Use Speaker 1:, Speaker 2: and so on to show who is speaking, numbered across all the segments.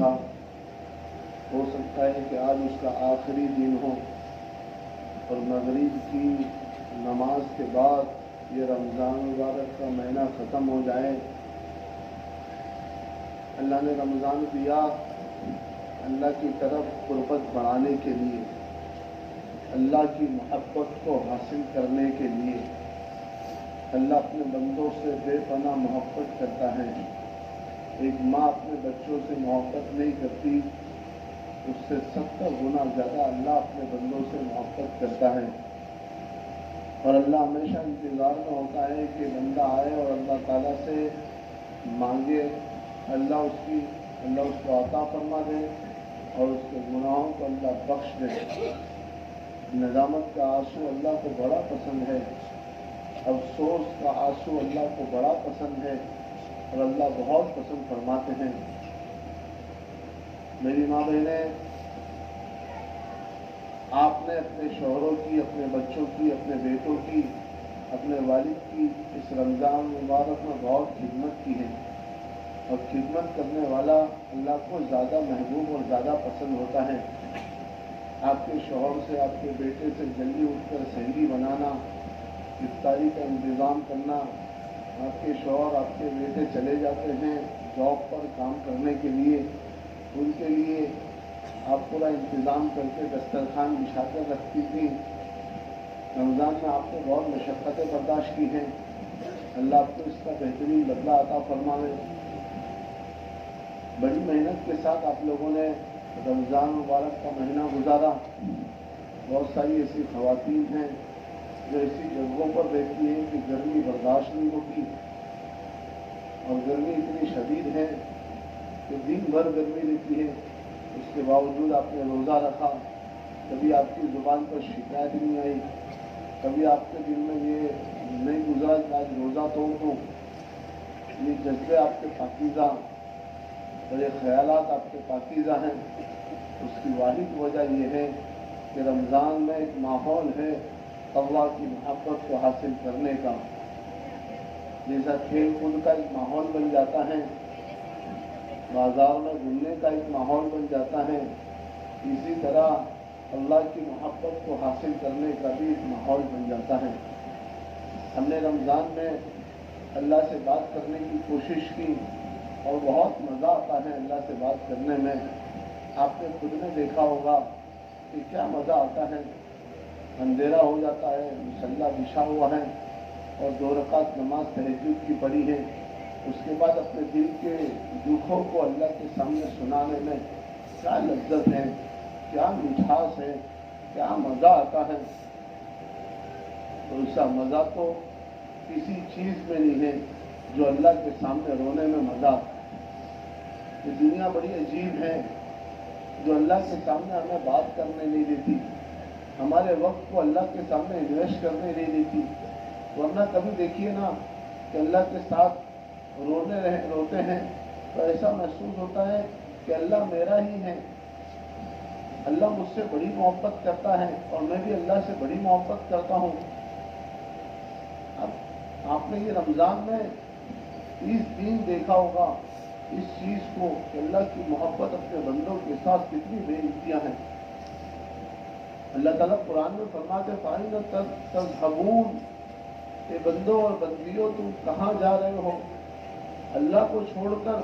Speaker 1: تھا، ہو سکتا ہے کہ آج اس کا آخری دن ہو اور مغرب کی نماز کے بعد یہ رمضان مبارک کا مہینہ ختم ہو جائے۔ اللہ نے رمضان دیا اللہ کی طرف قربت بڑھانے کے لیے، اللہ کی محبت کو حاصل کرنے کے لیے۔ اللہ اپنے بندوں سے بے پناہ محبت کرتا ہے۔ ایک ماں اپنے بچوں سے محبت نہیں کرتی، اس سے 70 گنا زیادہ اللہ اپنے بندوں سے محبت کرتا ہے۔ اور اللہ ہمیشہ انتظار میں ہوتا ہے کہ بندہ آئے اور اللہ تعالیٰ سے مانگے، اللہ اس کو عطا فرما دے اور اس کے گناہوں کو اللہ بخش دے۔ ندامت کا آنسو اللہ کو بڑا پسند ہے، افسوس کا آنسو اللہ کو بڑا پسند ہے اور اللہ بہت پسند فرماتے ہیں۔ میری ماں بہنیں، آپ نے اپنے شوہروں کی، اپنے بچوں کی، اپنے بیٹوں کی، اپنے والد کی اس رمضان مبارک میں بہت خدمت کی ہے، اور خدمت کرنے والا اللہ کو زیادہ محبوب اور زیادہ پسند ہوتا ہے۔ آپ کے شوہر سے، آپ کے بیٹے سے جلدی اٹھ کر سحری بنانا، افطاری کا انتظام کرنا۔ آپ کے شوہر، آپ کے بیٹے چلے جاتے ہیں جاب پر کام کرنے کے لیے، ان کے لیے آپ پورا انتظام کر کے دسترخوان بچھا کر رکھتی تھی۔ رمضان میں آپ نے بہت مشقتیں برداشت کی ہیں، اللہ آپ کو اس کا بہترین بدلہ عطا فرمائے۔ بڑی محنت کے ساتھ آپ لوگوں نے رمضان مبارک کا مہینہ گزارا۔ بہت ساری ایسی خواتین ہیں جو ایسی جگہوں پر رہتی ہیں کہ گرمی برداشت نہیں ہوتی، اور گرمی اتنی شدید ہے کہ دن بھر گرمی رہتی ہے، اس کے باوجود آپ نے روزہ رکھا۔ کبھی آپ کی زبان پر شکایت نہیں آئی، کبھی آپ کے دل میں یہ نہیں گزرا کہ آج روزہ توڑ دوں۔ یہ جذبے آپ کے پاکیزہ اور یہ خیالات آپ کے پاکیزہ ہیں۔ اس کی واحد وجہ یہ ہے کہ رمضان میں ایک ماحول ہے اللہ کی محبت کو حاصل کرنے کا، جیسا کھیل کود کا ایک ماحول بن جاتا ہے، بازار میں گھومنے کا ایک ماحول بن جاتا ہے، اسی طرح اللہ کی محبت کو حاصل کرنے کا بھی ایک ماحول بن جاتا ہے۔ ہم نے رمضان میں اللہ سے بات کرنے کی کوشش کی اور بہت مزہ آتا ہے اللہ سے بات کرنے میں۔ آپ نے خود نے دیکھا ہوگا کہ کیا مزہ آتا ہے۔ اندھیرا ہو جاتا ہے، مصلی بچھا ہوا ہے اور 2 رکعت نماز تہجد کی پڑھی ہے، اس کے بعد اپنے دل کے دکھوں کو اللہ کے سامنے سنانے میں کیا لذت ہے، کیا مٹھاس ہے، کیا مزہ آتا ہے۔ تو ایسا مزہ تو کسی چیز میں نہیں ہے جو اللہ کے سامنے رونے میں مزہ آتا ہے۔ یہ دنیا بڑی عجیب ہے جو اللہ کے سامنے ہمیں بات کرنے نہیں دیتی، ہمارے وقت کو اللہ کے سامنے انویسٹ کرنے نہیں دیتی۔ ورنہ کبھی دیکھیے نا کہ اللہ کے ساتھ روتے ہیں تو ایسا محسوس ہوتا ہے کہ اللہ میرا ہی ہے، اللہ مجھ سے بڑی محبت کرتا ہے اور میں بھی اللہ سے بڑی محبت کرتا ہوں۔ اب آپ نے یہ رمضان میں اس دن دیکھا ہوگا اس چیز کو کہ اللہ کی محبت اپنے بندوں کے ساتھ کتنی بے انتہا ہے۔ اللہ تعالیٰ قرآن میں فرماتے فَأَيْنَ تَذْهَبُونَ، کہ بندوں اور بندیوں تم کہاں جا رہے ہو؟ اللہ کو چھوڑ کر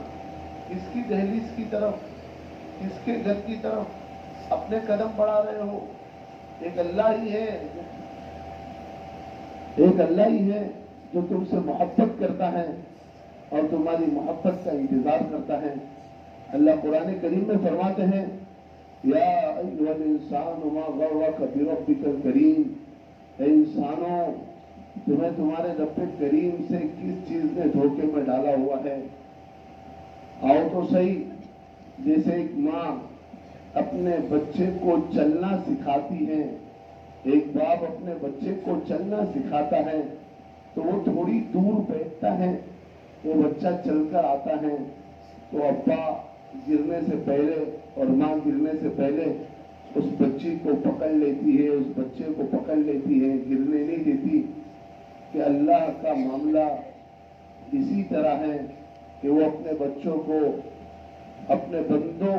Speaker 1: کس کی دہلیز کی طرف، کس کے گھر کی طرف اپنے قدم بڑھا رہے ہو؟ ایک اللہ ہی ہے جو تم سے محبت کرتا ہے اور تمہاری محبت کا انتظار کرتا ہے۔ اللہ قرآن کریم میں فرماتے ہیں یا ایھا الانسان ما غرک بربک الکریم، اے انسانوں تمہیں تمہارے رب کریم سے کس چیز نے دھوکے میں ڈالا ہوا ہے؟ آؤ تو صحیح، جیسے ایک ماں اپنے بچے کو چلنا سکھاتی ہے، ایک باپ اپنے بچے کو چلنا سکھاتا ہے تو وہ تھوڑی دور بیٹھتا ہے، وہ بچہ چل کر آتا ہے تو ابا گرنے سے پہلے اور ماں گرنے سے پہلے اس بچی کو پکڑ لیتی ہے، اس بچے کو پکڑ لیتی ہے، گرنے نہیں دیتی۔ کہ اللہ کا معاملہ اسی طرح ہے کہ وہ اپنے بچوں کو، اپنے بندوں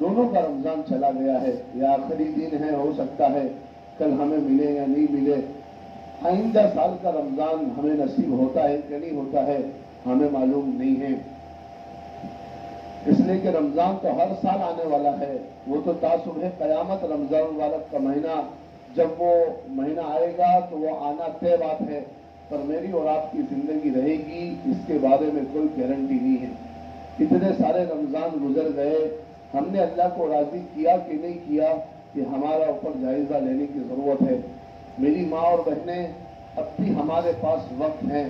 Speaker 1: دونوں کا رمضان چلا گیا ہے، یہ آخری دن ہے، ہو سکتا ہے کل ہمیں ملے یا نہیں ملے، آئندہ سال کا رمضان ہمیں نصیب ہوتا ہے کہ نہیں ہوتا ہے ہمیں معلوم نہیں ہے، اس لیے کہ رمضان تو ہر سال آنے والا ہے، وہ تو صبح قیامت رمضان المبارک کا مہینہ جب وہ مہینہ آئے گا تو وہ آنا طے بات ہے، پر میری اور آپ کی زندگی رہے گی اس کے بارے میں کوئی گارنٹی نہیں ہے۔ اتنے سارے رمضان گزر گئے، ہم نے اللہ کو راضی کیا کہ نہیں کیا، کہ ہمارا اوپر جائزہ لینے کی ضرورت ہے۔ میری ماں اور بہنیں، اب بھی ہمارے پاس وقت ہے،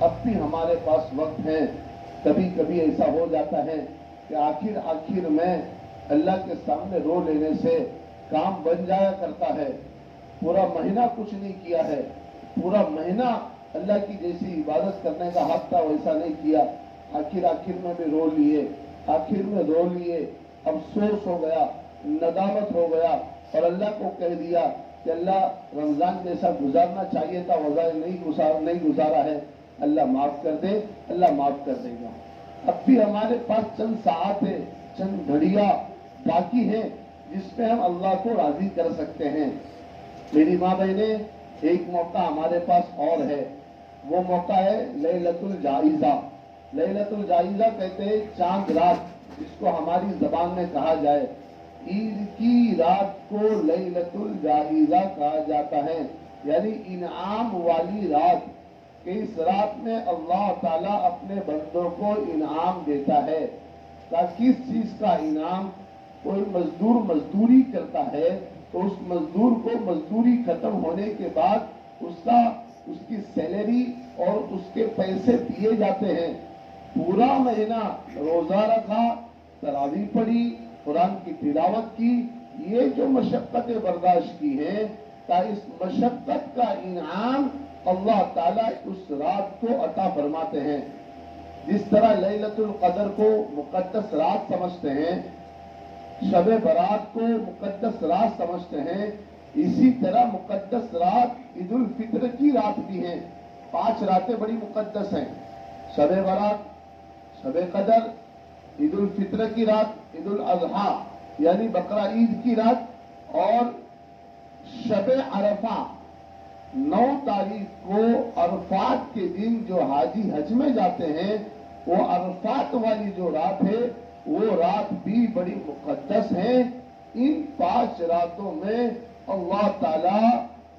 Speaker 1: اب بھی ہمارے پاس وقت ہے۔ کبھی کبھی ایسا ہو جاتا ہے کہ آخر میں اللہ کے سامنے رو لینے سے کام بن جایا کرتا ہے، پورا مہینہ کچھ نہیں کیا ہے، پورا مہینہ اللہ کی جیسی عبادت کرنے کا حق تھا ویسا نہیں کیا، آخر میں بھی رو لیے، افسوس ہو گیا، ندامت ہو گیا، اور اللہ کو کہہ دیا کہ اللہ رمضان جیسا گزارنا چاہیے تھا نہیں گزارا ہے، اللہ معاف کر دے، اللہ معاف کر دے گا۔ اب بھی ہمارے پاس چند ساعتیں، چند گھڑیاں باقی ہیں جس پہ ہم اللہ کو راضی کر سکتے ہیں۔ میری ماں بہنیں، ایک موقع ہمارے پاس اور ہے، وہ موقع ہے لیلۃ الجائزہ۔ لیلۃ الجائزہ کہتے ہیں چاند رات، جس کو ہماری زبان میں کہا جائے، عید کی رات کو لیلۃ الجائزہ کہا جاتا ہے، یعنی انعام والی رات، کہ اس رات میں اللہ تعالیٰ اپنے بندوں کو انعام دیتا ہے۔ کس چیز کا انعام؟ کوئی مزدور مزدوری کرتا ہے تو اس مزدور کو مزدوری ختم ہونے کے بعد اس کی سیلری اور اس کے پیسے دیے جاتے ہیں۔ پورا مہینہ روزہ رکھا، تراویح پڑھی، قرآن کی تلاوت کی، یہ جو مشقتیں برداشت کی ہیں، اس مشقت کا انعام اللہ تعالیٰ اس رات کو عطا فرماتے ہیں۔ جس طرح لیلۃ القدر کو مقدس رات سمجھتے ہیں، شب برات کو مقدس رات سمجھتے ہیں، اسی طرح مقدس رات عید الفطر کی رات بھی ہیں۔ 5 راتیں بڑی مقدس ہیں، شب برات، شب قدر، عید الفطر کی رات، عید الاضحیٰ یعنی بقرہ عید کی رات، اور شب عرفہ 9 تاریخ کو عرفات کے دن جو حاجی حج میں جاتے ہیں، وہ عرفات والی جو رات ہے وہ رات بھی بڑی مقدس ہے۔ ان 5 راتوں میں اللہ تعالیٰ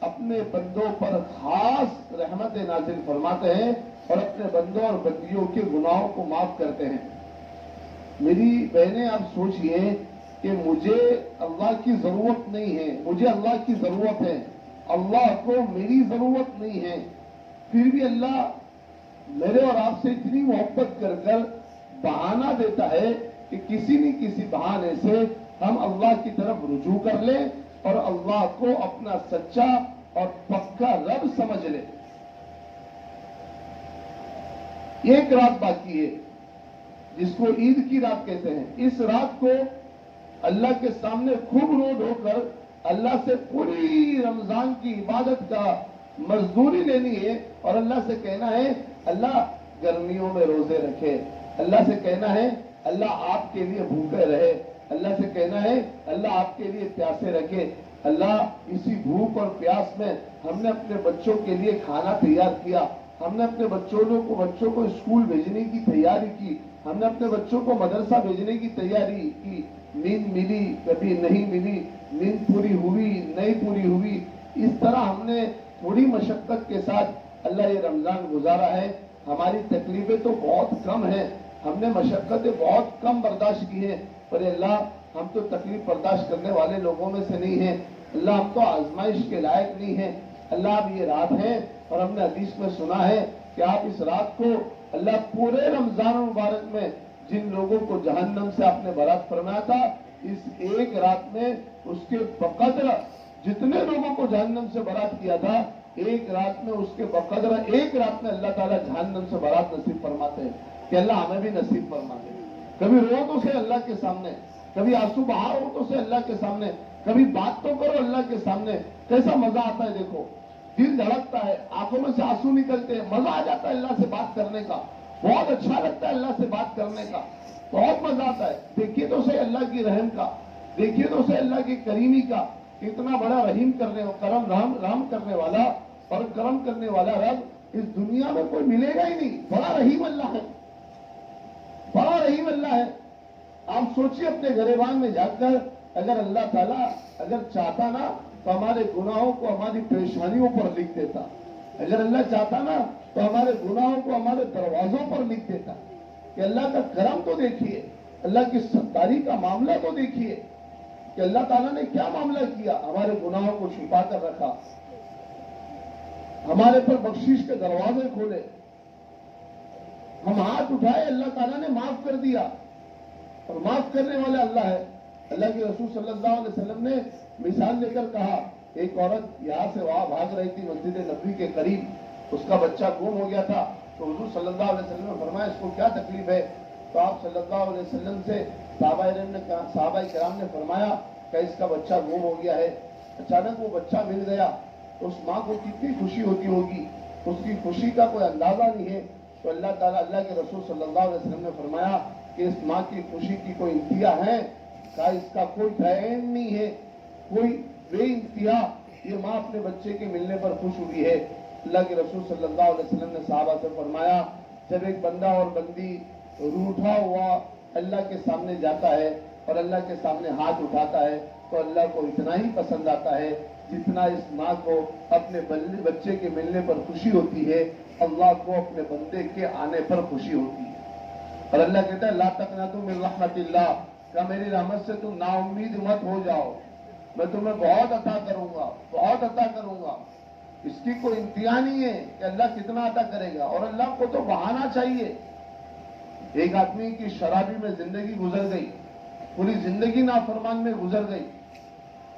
Speaker 1: اپنے بندوں پر خاص رحمت نازل فرماتے ہیں اور اپنے بندوں اور بندیوں کے گناہوں کو معاف کرتے ہیں۔ میری بہنیں، آپ سوچئے کہ مجھے اللہ کی ضرورت نہیں ہے، مجھے اللہ کی ضرورت ہے، اللہ کو میری ضرورت نہیں ہے، پھر بھی اللہ میرے اور آپ سے اتنی محبت کر کر بہانہ دیتا ہے کہ کسی نہ کسی بہانے سے ہم اللہ کی طرف رجوع کر لیں اور اللہ کو اپنا سچا اور پکا رب سمجھ لیں۔ ایک رات باقی ہے جس کو عید کی رات کہتے ہیں۔ اس رات کو اللہ کے سامنے خوب رو دھو کر اللہ سے پوری رمضان کی عبادت کا مزدوری لینی ہے اور اللہ سے کہنا ہے اللہ گرمیوں میں روزے رکھے، اللہ سے کہنا ہے اللہ آپ کے لیے بھوکے رہے، اللہ سے کہنا ہے اللہ آپ کے لیے پیاسے رکھے، اللہ اسی بھوک اور پیاس میں ہم نے اپنے بچوں کے لیے کھانا تیار کیا، ہم نے اپنے بچوں کو اسکول بھیجنے کی تیاری کی، ہم نے اپنے بچوں کو مدرسہ بھیجنے کی تیاری کی، نیند ملی کبھی نہیں ملی، نیند پوری ہوئی نہیں پوری ہوئی، اس طرح ہم نے تھوڑی مشقت کے ساتھ اللہ یہ رمضان گزارا ہے۔ ہماری تکلیفیں تو بہت کم ہیں، ہم نے مشقتیں بہت کم برداشت کی ہیں، پر اللہ ہم تو تکلیف برداشت کرنے والے لوگوں میں سے نہیں ہیں، اللہ ہم تو آزمائش کے لائق نہیں ہیں۔ اللہ اب یہ رات ہے اور ہم نے حدیث میں سنا ہے کہ آپ اس رات کو اللہ پورے رمضان مبارک میں جن لوگوں کو جہنم سے آپ نے برات فرمایا تھا، اس ایک رات میں اس کے بقدر جتنے لوگوں کو جہنم سے برات کیا تھا، ایک رات میں اس کے بقدر ایک رات میں اللہ تعالیٰ جہنم سے برات نصیب فرماتے ہیں کہ اللہ ہمیں بھی نصیب فرما دے۔ کبھی رو تو سے اللہ کے سامنے، کبھی آنسو بہاؤ تو سے اللہ کے سامنے، کبھی بات تو کرو اللہ کے سامنے، کیسا مزہ آتا ہے، دیکھو دل دھڑکتا ہے، آنکھوں میں سے آنسو نکلتے ہیں، مزہ آ جاتا ہے اللہ سے بات کرنے کا، بہت اچھا لگتا ہے اللہ سے بات کرنے کا۔ بہت مزہ آتا ہے. دیکھیے تو صحیح اللہ کی رحم کا, دیکھیے تو صحیح اللہ کی کریمی کا, اتنا بڑا رحم کرنے والا اور کرم کرنے والا رب اس دنیا میں کوئی ملے گا ہی نہیں. بڑا رحیم اللہ ہے, بڑا رحیم اللہ ہے. آپ سوچیے اپنے گریبان میں جا کر, اگر اللہ تعالیٰ اگر چاہتا نا تو ہمارے گناہوں کو ہماری پریشانیوں پر لکھ دیتا. اگر اللہ چاہتا نا تو ہمارے گناہوں کو ہمارے دروازوں پر لکھ دیتا. کہ اللہ کا کرم تو دیکھیے, اللہ کی ستاری کا معاملہ تو دیکھیے کہ اللہ تعالیٰ نے کیا معاملہ کیا. ہمارے گناہوں کو چھپا کر رکھا, ہمارے پر بخشش کے دروازے کھولے, ہم ہاتھ اٹھائے, اللہ تعالیٰ نے معاف کر دیا. اور معاف کرنے والا اللہ ہے. اللہ کے رسول صلی اللہ علیہ وسلم نے مثال لے کر کہا, ایک عورت یہاں سے وہاں بھاگ رہی تھی مسجد نبوی کے قریب, اس کا بچہ گم ہو گیا تھا. تو حضور صلی اللہ علیہ وسلم نے فرمایا اس کو کیا تکلیف ہے؟ تو آپ صلی اللہ علیہ وسلم سے صحابہ کرام نے فرمایا کہ اس کا بچہ گم ہو گیا ہے. اچانک وہ بچہ مل گیا تو اس ماں کو کتنی خوشی ہوتی ہوگی, اس کی خوشی کا کوئی اندازہ نہیں ہے. تو اللہ تعالیٰ, اللہ کے رسول صلی اللہ علیہ وسلم نے فرمایا کہ اس ماں کی خوشی کی کوئی انتہا ہے؟ کہا اس کا کوئی ٹھہرن نہیں ہے, کوئی بے انتہا یہ ماں اپنے بچے کے ملنے پر خوش ہوئی ہے. اللہ کے رسول صلی اللہ علیہ وسلم نے صحابہ سے فرمایا جب ایک بندہ اور بندی روٹھا ہوا اللہ کے سامنے جاتا ہے اور اللہ کے سامنے ہاتھ اٹھاتا ہے تو اللہ کو اتنا ہی پسند آتا ہے جتنا اس ماں کو اپنے بچے کے ملنے پر خوشی ہوتی ہے, اللہ کو اپنے بندے کے آنے پر خوشی ہوتی ہے. اور اللہ کہتا ہے لا تقنطوا من رحمت اللہ, کہ میری رحمت سے تم نا امید مت ہو جاؤ, میں تمہیں بہت عطا کروں گا, بہت عطا کروں گا. اس کی کوئی انتہا نہیں ہے کہ اللہ کتنا عطا کرے گا. اور اللہ کو تو بہانا چاہیے. ایک آدمی کی شرابی میں زندگی گزر گئی, پوری زندگی نافرمان میں گزر گئی.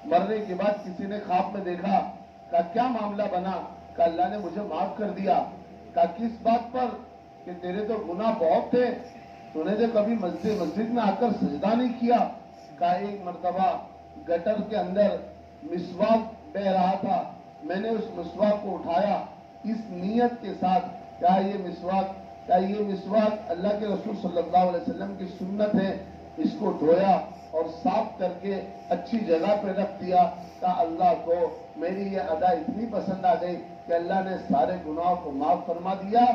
Speaker 1: مرنے کے بعد کسی نے خواب میں دیکھا, کہا کیا معاملہ بنا؟ کہا اللہ نے مجھے معاف کر دیا. کہا کس بات پر؟ کہ تیرے تو گناہ بہت تھے, تو نے تو کبھی مسجد میں آ کر سجدہ نہیں کیا. کہا ایک مرتبہ گٹر کے اندر مسواک بہ رہا تھا, میں نے اس مسواک کو اٹھایا اس نیت کے ساتھ, کیا یہ مسواک اللہ کے رسول صلی اللہ علیہ وسلم کی سنت ہے, اس کو دھویا اور صاف کر کے اچھی جگہ پہ رکھ دیا. کہ اللہ کو میری یہ ادا اتنی پسند آ گئی کہ اللہ نے سارے گناہوں کو معاف فرما دیا.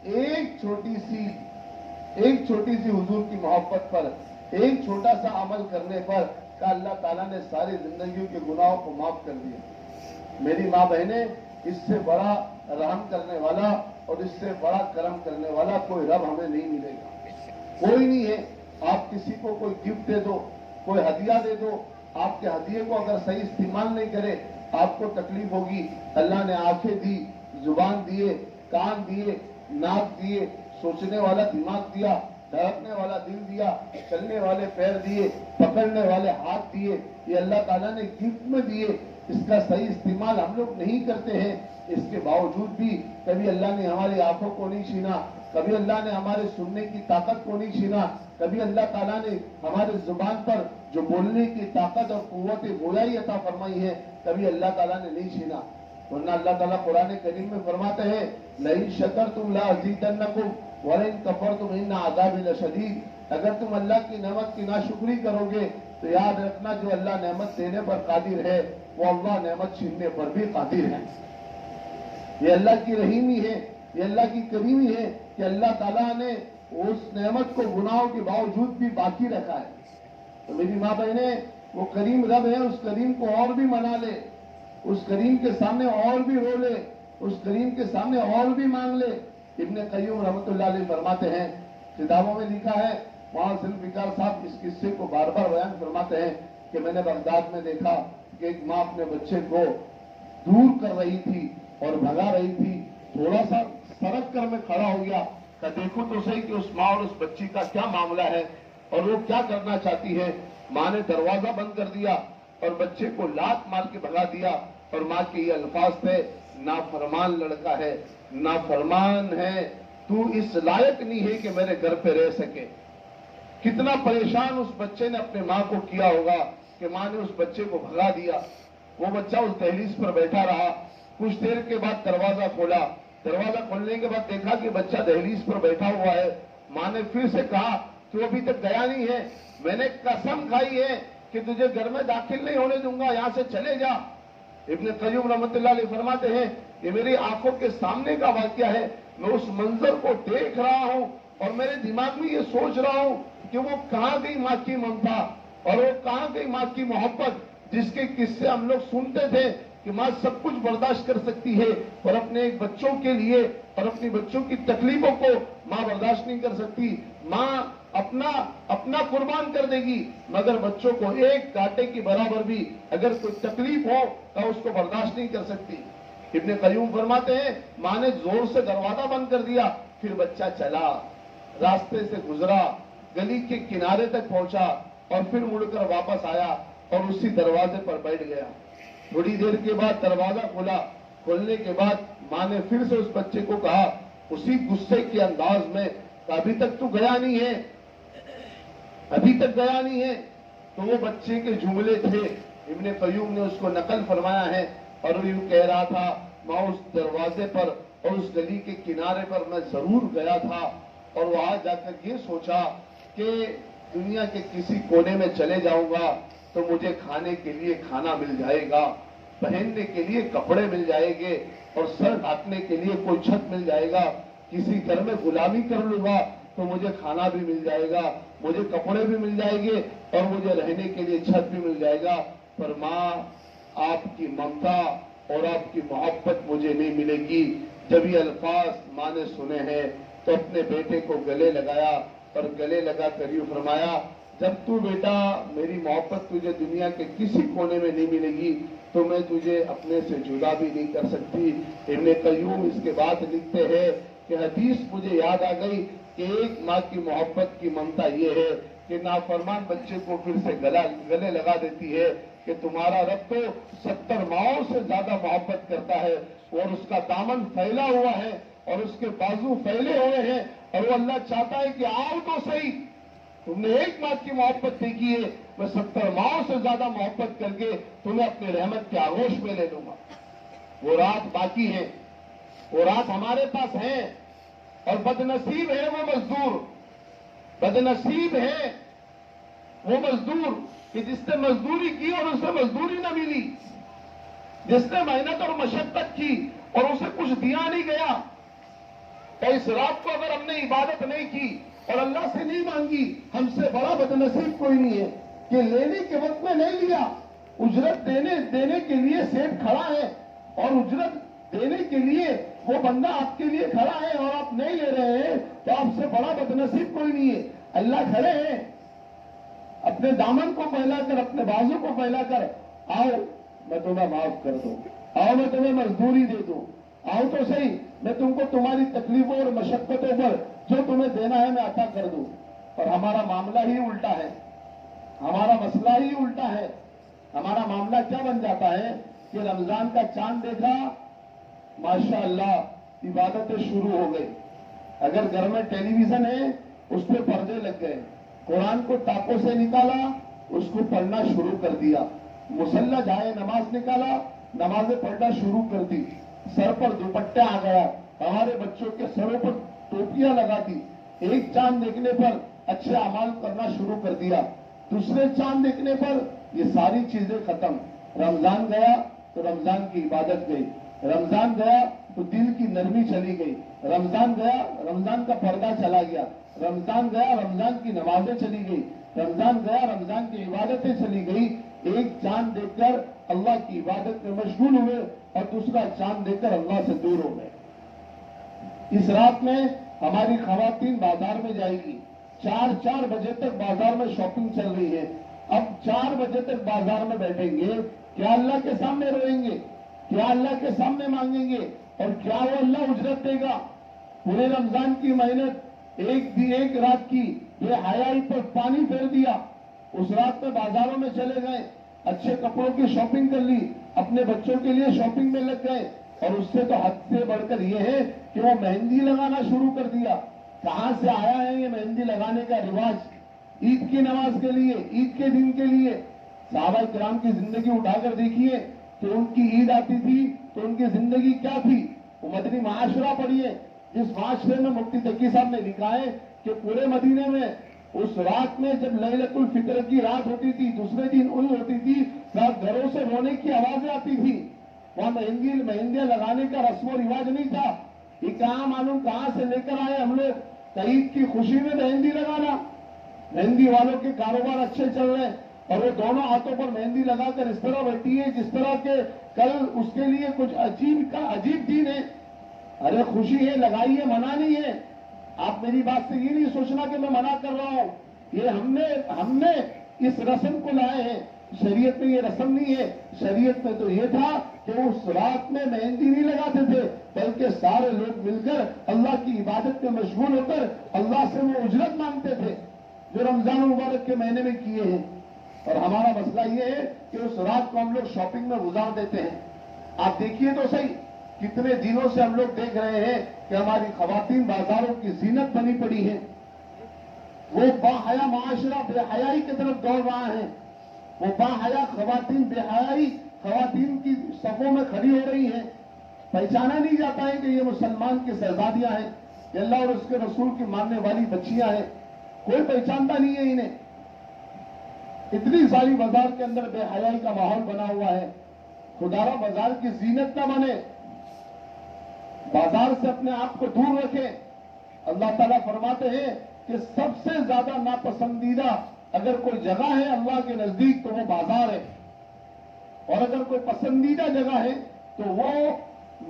Speaker 1: ایک چھوٹی سی حضور کی محبت پر, ایک چھوٹا سا عمل کرنے پر کہ اللہ تعالیٰ نے ساری زندگیوں کے گناہوں کو معاف کر دیا. میری ماں بہنیں, اس سے بڑا رحم کرنے والا اور اس سے بڑا کرم کرنے والا کوئی رب ہمیں نہیں ملے گا, کوئی نہیں ہے. آپ کسی کو کوئی گفٹ دے دو, کوئی ہدیہ دے دو, آپ کے ہدیے کو اگر صحیح استعمال نہیں کرے آپ کو تکلیف ہوگی. اللہ نے آنکھیں دی, زبان دیے, کان دیے, ناک دیے, سوچنے والا دماغ دیا, دھڑکنے والا دل دیا, چلنے والے پیر دیے, پکڑنے والے ہاتھ دیے. یہ اللہ تعالیٰ نے گفٹ میں دیے. اس کا صحیح استعمال ہم لوگ نہیں کرتے ہیں. اس کے باوجود بھی کبھی اللہ نے ہماری آنکھوں کو نہیں چھینا, کبھی اللہ نے ہمارے سننے کی طاقت کو نہیں چھینا, کبھی اللہ تعالیٰ نے ہمارے زبان پر جو بولنے کی طاقت اور قوت گویائی عطا فرمائی ہے, کبھی اللہ تعالیٰ نے نہیں چھینا. ورنہ اللہ تعالیٰ قرآن کریم میں فرماتے ہیں لئن شکرتم لازیدنکم ولئن کفرتم ان عذابی لشدید. اگر تم اللہ کی نعمت کی ناشکری کرو گے تو یاد رکھنا جو اللہ نعمت دینے پر قادر ہے وہ اللہ نعمت چھیننے پر بھی قادر ہے. یہ اللہ کی رحیمی ہے, یہ اللہ کی کریمی ہے کہ اللہ تعالیٰ نے اس نعمت کو گناہوں کے باوجود بھی باقی رکھا ہے. تو میری ماں بہنیں, وہ کریم رب ہے, اس کریم کو اور بھی منا لے, اس کریم کے سامنے اور بھی رو لے, اس کریم کے سامنے اور بھی مانگ لے. ابن قیم رحمۃ اللہ علیہ فرماتے ہیں, کتابوں میں لکھا ہے, وہاں ذوالفقار صاحب اس قصے کو بار بار بیان فرماتے ہیں کہ میں نے بغداد میں دیکھا کہ ایک ماں اپنے بچے کو دور کر رہی تھی اور بھگا رہی تھی. تھوڑا سا سڑک کر میں کھڑا ہو گیا کہ دیکھو تو صحیح کہ اس ماں اور اس بچی کا کیا معاملہ ہے اور وہ کیا کرنا چاہتی ہے. ماں نے دروازہ بند کر دیا اور بچے کو لات مار کے بھگا دیا, اور ماں کے یہ الفاظ تھے نافرمان لڑکا ہے, نافرمان ہے, تو اس لائق نہیں ہے کہ میرے گھر پہ رہ سکے. کتنا پریشان اس بچے نے اپنے ماں کو کیا ہوگا کہ ماں نے اس بچے کو بھگا دیا. وہ بچہ اس دہلیز پر بیٹھا رہا. کچھ دیر کے بعد دروازہ کھولا, دروازہ کھولنے کے بعد دیکھا کہ بچہ دہلیز پر بیٹھا ہوا ہے. ماں نے پھر سے کہا تو ابھی تک گیا نہیں ہے. میں نے قسم کھائی ہے کہ تجھے گھر میں داخل نہیں ہونے دوں گا, یہاں سے چلے جا. ابن قیوم رحمۃ اللہ علیہ فرماتے ہیں یہ میری آنکھوں کے سامنے کا واقعہ ہے. میں اس منظر کو دیکھ رہا ہوں اور میرے دماغ میں یہ سوچ رہا ہوں کہ وہ کہاں گئی ماں کی ممتا اور وہ کہاں گئی ماں کی محبت, جس کے قصے ہم لوگ سنتے تھے کہ ماں سب کچھ برداشت کر سکتی ہے اور اپنے بچوں کے لیے اور اپنی بچوں کی تکلیفوں کو ماں برداشت نہیں کر سکتی. ماں اپنا قربان کر دے گی, مگر بچوں کو ایک کانٹے کی برابر بھی اگر کوئی تکلیف ہو تو اس کو برداشت نہیں کر سکتی. ابن قیوم فرماتے ہیں ماں نے زور سے دروازہ بند کر دیا, پھر بچہ چلا, راستے سے گزرا, گلی کے کنارے تک پہنچا اور پھر مڑ کر واپس آیا اور اسی دروازے پر بیٹھ گیا. تھوڑی دیر کے بعد دروازہ کھلا. کھولنے کے بعد ماں نے پھر سے اس بچے کو کہا اسی غصے کے انداز میں کہ ابھی تک تو گیا نہیں ہے, ابھی تک گیا نہیں ہے. تو وہ بچے کے جملے تھے, ابن قیوم نے اس کو نقل فرمایا ہے اور وہ یوں کہہ رہا تھا ماں اس دروازے پر اور اس گلی کے کنارے پر میں ضرور گیا تھا اور وہاں جا کر یہ سوچا کہ دنیا کے کسی کونے میں چلے جاؤں گا تو مجھے کھانے کے لیے کھانا مل جائے گا, پہننے کے لیے کپڑے مل جائیں گے اور سر ڈھانپنے کے لیے کوئی چھت مل جائے گا. کسی گھر میں غلامی کر لوں گا تو مجھے کھانا بھی مل جائے گا, مجھے کپڑے بھی مل جائیں گے اور مجھے رہنے کے لیے چھت بھی مل جائے گا. پر ماں آپ کی ممتا اور آپ کی محبت مجھے نہیں ملے گی. جب یہ الفاظ ماں نے سنے ہیں تو اپنے بیٹے کو گلے لگایا اور گلے لگا کر یوں فرمایا جب تو بیٹا میری محبت تجھے دنیا کے کسی کونے میں نہیں ملے گی تو میں تجھے اپنے سے جدا بھی نہیں کر سکتی. ابن قیوم اس کے بعد لکھتے ہیں کہ حدیث مجھے یاد آ گئی کہ ایک ماں کی محبت کی ممتا یہ ہے کہ نافرمان بچے کو پھر سے گلے لگا دیتی ہے کہ تمہارا رب تو 70 ماؤں سے زیادہ محبت کرتا ہے اور اس کا دامن پھیلا ہوا ہے اور اس کے بازو پھیلے ہوئے ہیں اور وہ اللہ چاہتا ہے کہ آؤ تو صحیح. تم نے ایک ماں کی محبت دیکھی ہے, میں 70 ماؤں سے زیادہ محبت کر کے تمہیں اپنے رحمت کے آغوش میں لے لوں گا. وہ رات باقی ہے, وہ رات ہمارے پاس ہے اور بدنصیب ہے وہ مزدور, بدنصیب ہے وہ مزدور کہ جس نے مزدوری کی اور اسے مزدوری نہ ملی, جس نے محنت اور مشقت کی اور اسے کچھ دیا نہیں گیا. تو اس رات کو اگر ہم نے عبادت نہیں کی اور اللہ سے نہیں مانگی, ہم سے بڑا بدنصیب کوئی نہیں ہے کہ لینے کے وقت میں نہیں لیا. اجرت دینے کے لیے سیٹ کھڑا ہے اور اجرت دینے کے لیے وہ بندہ آپ کے لیے کھڑا ہے اور آپ نہیں لے رہے ہیں تو آپ سے بڑا بدنصیب کوئی نہیں ہے. اللہ کھڑے ہیں, اپنے دامن کو پھیلا کر, اپنے بازو کو پھیلا کر, آؤ میں تمہیں معاف کر دوں, آؤ میں تمہیں مزدوری دے دوں, آؤ تو صحیح میں تم کو تمہاری تکلیفوں اور مشقتوں پر جو تمہیں دینا ہے میں عطا کر دوں. اور ہمارا معاملہ ہی الٹا ہے, ہمارا مسئلہ ہی الٹا ہے. ہمارا معاملہ کیا بن جاتا ہے کہ رمضان کا چاند دیکھا, ماشاءاللہ عبادتیں شروع ہو گئی. اگر گھر میں ٹیلی ویژن ہے اس پہ پردے لگ گئے, قرآن کو ٹاپوں سے نکالا, اس کو پڑھنا شروع کر دیا, مصلی جائے نماز نکالا, نمازیں پڑھنا شروع کر دی, سر پر دوپٹے آ گیا, ہمارے بچوں کے سروں پر ٹوپیاں لگا دی. ایک چاند دیکھنے پر اچھے اعمال کرنا شروع کر دیا, دوسرے چاند دیکھنے پر یہ ساری چیزیں ختم. رمضان گیا تو رمضان کی عبادت گئی, رمضان گیا تو دل کی نرمی چلی گئی, رمضان گیا رمضان کا پردہ چلا گیا, رمضان گیا رمضان کی نمازیں چلی گئی, رمضان گیا رمضان کی عبادتیں چلی گئی. ایک چاند دیکھ کر اللہ کی عبادت میں مشغول ہوئے اور دوسرا چاند دیکھ کر اللہ سے دور ہو گئے. اس رات میں ہماری خواتین بازار میں جائے گی, 4 بجے تک بازار میں شاپنگ چل رہی ہے. اب 4 بجے تک بازار میں بیٹھیں گے, کیا اللہ کے سامنے روئیں گے, کیا اللہ کے سامنے مانگیں گے اور کیا وہ اللہ اجرت دے گا؟ پورے رمضان کی محنت ایک رات کی بے حیائی پر پانی پھیر دیا. اس رات میں بازاروں میں چلے گئے, اچھے کپڑوں کی شاپنگ کر لی, اپنے بچوں کے لیے شاپنگ میں لگ گئے, اور اس سے تو حد سے بڑھ کر یہ ہے کہ وہ مہندی لگانا شروع کر دیا. کہاں سے آیا ہے یہ مہندی لگانے کا رواج؟ عید کی نماز کے لیے, عید کے دن کے لیے. صحابہ کرام کی زندگی اٹھا کر دیکھیے کہ ان کی عید آتی تھی تو ان کی زندگی کیا تھی. وہ مدنی معاشرہ پڑھیے, جس معاشرے میں مفتی تقی صاحب نے لکھا ہے کہ پورے مدینے میں اس رات میں جب لیلۃ الفطر کی رات ہوتی تھی، دوسرے دن ان ہوتی تھی، گھروں سے رونے کی آوازیں آتی تھی. وہاں مہندیاں لگانے کا رسم و رواج نہیں تھا. یہ کہاں معلوم کہاں سے لے کر آئے ہم لوگ عید کی خوشی میں مہندی لگانا. مہندی والوں کے کاروبار اچھے چل رہے ہیں اور وہ دونوں ہاتھوں پر مہندی لگا کر اس طرح بیٹھی ہے جس طرح کے کل اس کے لیے کچھ عجیب دن ہے. ارے خوشی ہے، لگائیے، منع نہیں ہے. آپ میری بات سے یہ نہیں سوچنا کہ میں منع کر رہا ہوں. یہ ہم نے اس رسم کو لائے ہیں. شریعت میں یہ رسم نہیں ہے. شریعت میں تو یہ تھا کہ اس رات میں مہندی نہیں لگاتے تھے، بلکہ سارے لوگ مل کر اللہ کی عبادت میں مشغول ہو کر اللہ سے وہ اجرت مانگتے تھے جو رمضان المبارک کے مہینے میں کیے ہیں. اور ہمارا مسئلہ یہ ہے کہ اس رات کو ہم لوگ شاپنگ میں گزار دیتے ہیں. آپ دیکھیے تو صحیح، کتنے دنوں سے ہم لوگ دیکھ رہے ہیں کہ ہماری خواتین بازاروں کی زینت بنی پڑی ہیں. وہ باحیا معاشرہ بے حیائی کی طرف دوڑ رہا ہے. وہ باحیا خواتین بے حیائی خواتین کی صفوں میں کھڑی ہو رہی ہیں. پہچانا نہیں جاتا ہے کہ یہ مسلمان کی شہزادیاں ہیں، کہ اللہ اور اس کے رسول کی ماننے والی بچیاں ہیں. کوئی پہچانتا نہیں ہے انہیں. اتنی ساری بازار کے اندر بے حیائی کا ماحول بنا ہوا ہے. خدارا بازار کی زینت نہ بنے، بازار سے اپنے آپ کو دور رکھیں. اللہ تعالیٰ فرماتے ہیں کہ سب سے زیادہ ناپسندیدہ اگر کوئی جگہ ہے اللہ کے نزدیک تو وہ بازار ہے، اور اگر کوئی پسندیدہ جگہ ہے تو وہ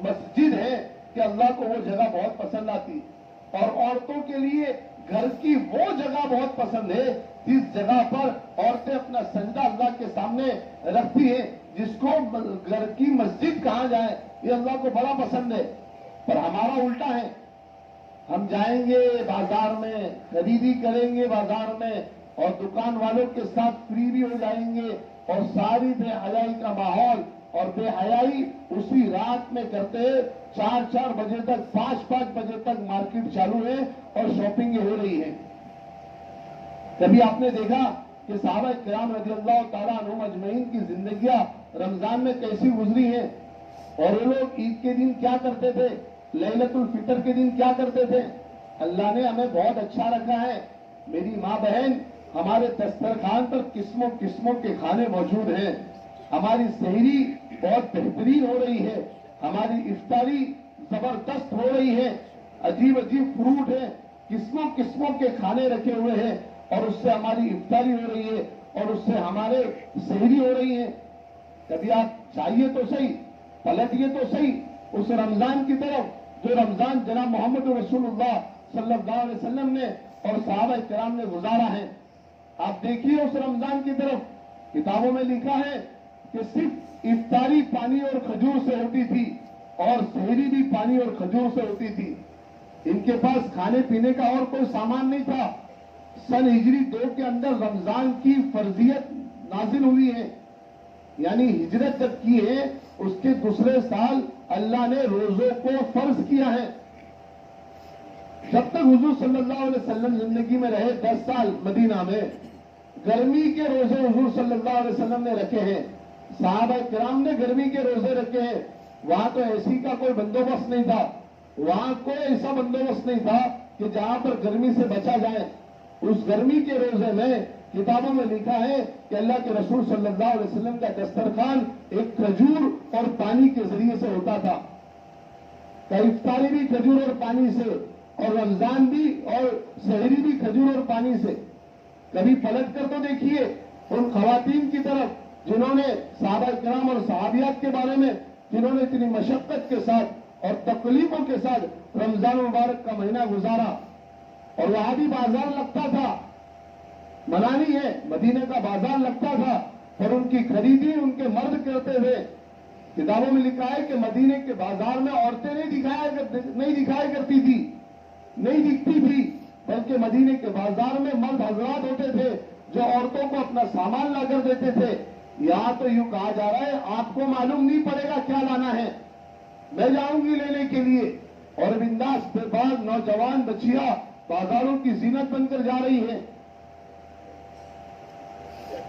Speaker 1: مسجد ہے کہ اللہ کو وہ جگہ بہت پسند آتی. اور عورتوں کے لیے گھر کی وہ جگہ بہت پسند ہے جس جگہ پر عورتیں اپنا سجدہ اللہ کے سامنے رکھتی ہیں، جس کو گھر کی مسجد کہا جائے. یہ اللہ کو بڑا پسند ہے. پر ہمارا الٹا ہے. ہم جائیں گے بازار میں، خریدی کریں گے بازار میں، اور دکان والوں کے ساتھ فری بھی ہو جائیں گے، اور ساری بے حیائی کا ماحول اور بے حیائی اسی رات میں کرتے 4 بجے تک 5 بجے تک مارکیٹ چالو ہے اور شاپنگ ہو رہی ہے. کبھی آپ نے دیکھا کہ صحابہ کرام رضی اللہ تعالیٰ عنہم اجمعین کی زندگیاں رمضان میں کیسی گزری ہیں، اور وہ لوگ عید کے دن کیا کرتے تھے، لیلۃ الفطر کے دن کیا کرتے تھے. اللہ نے ہمیں بہت اچھا رکھا ہے. میری ماں بہن، ہمارے دسترخوان پر قسموں قسموں کے کھانے موجود ہیں. ہماری سحری بہت بہترین ہو رہی ہے. ہماری افطاری زبردست ہو رہی ہے. عجیب عجیب فروٹ ہیں، قسموں قسموں کے کھانے رکھے ہوئے ہیں، اور اس سے ہماری افطاری ہو رہی ہے، اور اس سے ہمارے سحری ہو رہی ہے. کبھی آپ چاہیے تو صحیح، پلٹیے تو صحیح اس رمضان کی طرف جو رمضان جناب محمد رسول اللہ صلی اللہ علیہ وسلم نے اور صحابہ کرام نے گزارا ہے. آپ دیکھیے اس رمضان کی طرف. کتابوں میں لکھا ہے کہ صرف افطاری پانی اور کھجور سے ہوتی تھی، اور سحری بھی پانی اور کھجور سے ہوتی تھی. ان کے پاس کھانے پینے کا اور کوئی سامان نہیں تھا. سن ہجری 2 کے اندر رمضان کی فرضیت نازل ہوئی ہے، یعنی ہجرت جب کی ہے اس کے دوسرے سال اللہ نے روزوں کو فرض کیا ہے. جب تک حضور صلی اللہ علیہ وسلم زندگی میں رہے 10 سال مدینہ میں، گرمی کے روزے حضور صلی اللہ علیہ وسلم نے رکھے ہیں. صحابہ کرام نے گرمی کے روزے رکھے ہیں. وہاں تو ایسی کا کوئی بندوبست نہیں تھا. وہاں کوئی ایسا بندوبست نہیں تھا کہ جہاں پر گرمی سے بچا جائے. اس گرمی کے روزے میں کتابوں میں لکھا ہے کہ اللہ کے رسول صلی اللہ علیہ وسلم کا دسترخوان ایک کھجور اور پانی کے ذریعے سے ہوتا تھا. کہ افطاری بھی کھجور اور پانی سے، اور رمضان بھی اور سحری بھی کھجور اور پانی سے. کبھی پلٹ کر تو دیکھیے ان خواتین کی طرف جنہوں نے صحابہ کرام اور صحابیات کے بارے میں جنہوں نے اتنی مشقت کے ساتھ اور تکلیفوں کے ساتھ رمضان مبارک کا مہینہ گزارا. اور وہاں بھی بازار لگتا تھا، منع نہیں ہے، مدینے کا بازار لگتا تھا، اور ان کی خریدی ان کے مرد کرتے تھے. کتابوں میں لکھا ہے کہ مدینے کے بازار میں عورتیں نہیں دکھایا کرتی تھی، نہیں دکھتی تھی، بلکہ مدینے کے بازار میں مرد حضرات ہوتے تھے جو عورتوں کو اپنا سامان لا کر دیتے تھے. یہاں تو یوں کہا جا رہا ہے آپ کو معلوم نہیں پڑے گا کیا لانا ہے، میں جاؤں گی لینے کے لیے. اور بنداس بے باز نوجوان بچیاں بازاروں کی زینت بن کر جا رہی ہیں.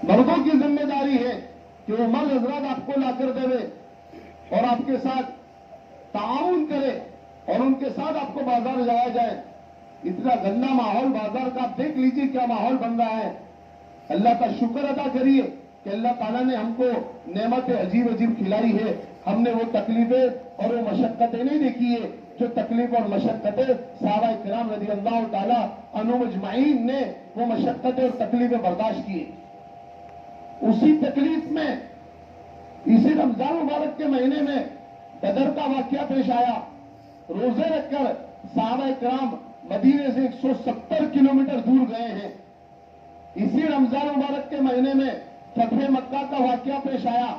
Speaker 1: مردوں کی ذمہ داری ہے کہ وہ مرد حضرات آپ کو لا کر دے اور آپ کے ساتھ تعاون کرے اور ان کے ساتھ آپ کو بازار لایا جائے. اتنا گندا ماحول بازار کا، آپ دیکھ لیجیے کیا ماحول بن رہا ہے. اللہ کا شکر ادا کریے کہ اللہ تعالیٰ نے ہم کو نعمت عجیب عجیب کھلائی ہے. ہم نے وہ تکلیفیں اور وہ مشقتیں نہیں دیکھی ہے جو تکلیف اور مشقتیں صحابہ کرام رضی اللہ تعالیٰ عنہم اجمعین نے وہ مشقتیں اور تکلیفیں برداشت کی. اسی تکلیف میں اسی رمضان مبارک کے مہینے میں بدر کا واقعہ پیش آیا. روزے رکھ کر صحابہ کرام مدینے سے 170 کلومیٹر دور گئے ہیں. اسی رمضان مبارک کے مہینے میں فتح مکہ کا واقعہ پیش آیا.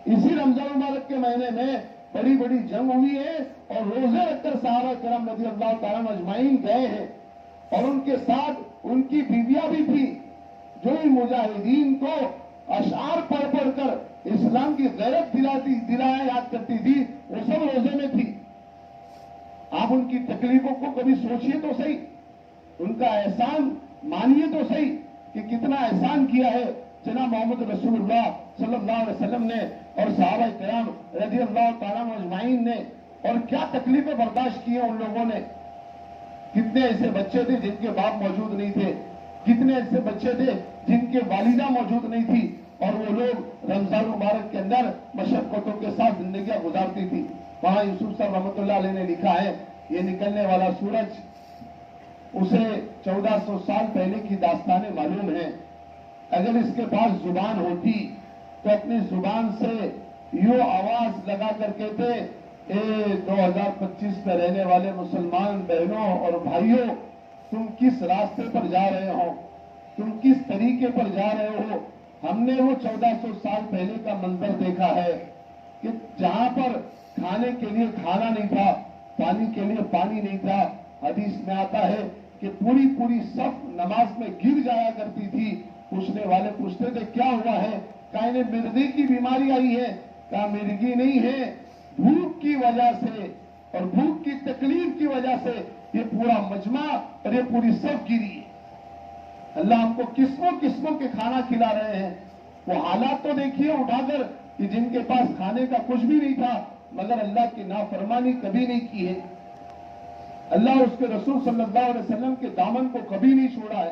Speaker 1: اسی رمضان مبارک کے مہینے میں بڑی بڑی جنگ ہوئی ہے اور روزے رکھ کر صحابہ کرام رضی اللہ تعالیٰ اجمعین گئے ہیں. اور ان کے ساتھ ان کی بیویاں بھی تھی جو ان مجاہدین کو اشعار پڑھ پڑھ کر اسلام کی غیرت دلایا یاد کرتی تھی. وہ سب روزے میں تھی. آپ ان کی تکلیفوں کو کبھی سوچیے تو صحیح, ان کا احسان مانیے تو صحیح کہ کتنا احسان کیا ہے جناب محمد رسول اللہ صلی اللہ علیہ وسلم نے اور صحابہ کرام رضی اللہ تعالیٰ اجمعین نے, اور کیا تکلیفیں برداشت کی ہیں ان لوگوں نے. کتنے ایسے بچے تھے جن کے باپ موجود نہیں تھے, کتنے ایسے بچے تھے جن کے والدہ موجود نہیں تھی, اور وہ لوگ رمضان مبارک کے اندر مشقتوں کے ساتھ زندگیاں گزارتی تھی. وہاں یوسف صاحب رحمۃ اللہ علیہ نے لکھا ہے, یہ نکلنے والا سورج اسے 1400 سال پہلے کی داستانیں معلوم ہیں. اگر اس کے پاس زبان ہوتی تو اپنی زبان سے یوں آواز لگا کر کہتے, اے 2025 میں رہنے والے مسلمان بہنوں اور بھائیوں, تم کس راستے پر جا رہے ہو, تم کس طریقے پر جا رہے ہو. ہم نے وہ 1400 سال پہلے کا منظر دیکھا ہے کہ جہاں پر کھانے کے لیے کھانا نہیں تھا, پانی کے لیے پانی نہیں تھا. حدیث میں آتا ہے کہ پوری پوری صف نماز میں گر جایا کرتی تھی. پوچھنے والے پوچھتے تھے کیا ہوا ہے, کہا انہیں مرگی کی بیماری آئی ہے. کہا مرگی نہیں ہے, بھوک کی وجہ سے اور بھوک کی تکلیف کی وجہ سے یہ پورا مجمع اور یہ پوری صف گری ہے. اللہ ہم کو قسموں قسموں کے کھانا کھلا رہے ہیں. وہ حالات تو دیکھیے اٹھا کر کہ جن کے پاس کھانے کا کچھ بھی نہیں تھا مگر اللہ کی نافرمانی کبھی نہیں کی ہے. اللہ اس کے رسول صلی اللہ علیہ وسلم کے دامن کو کبھی نہیں چھوڑا ہے.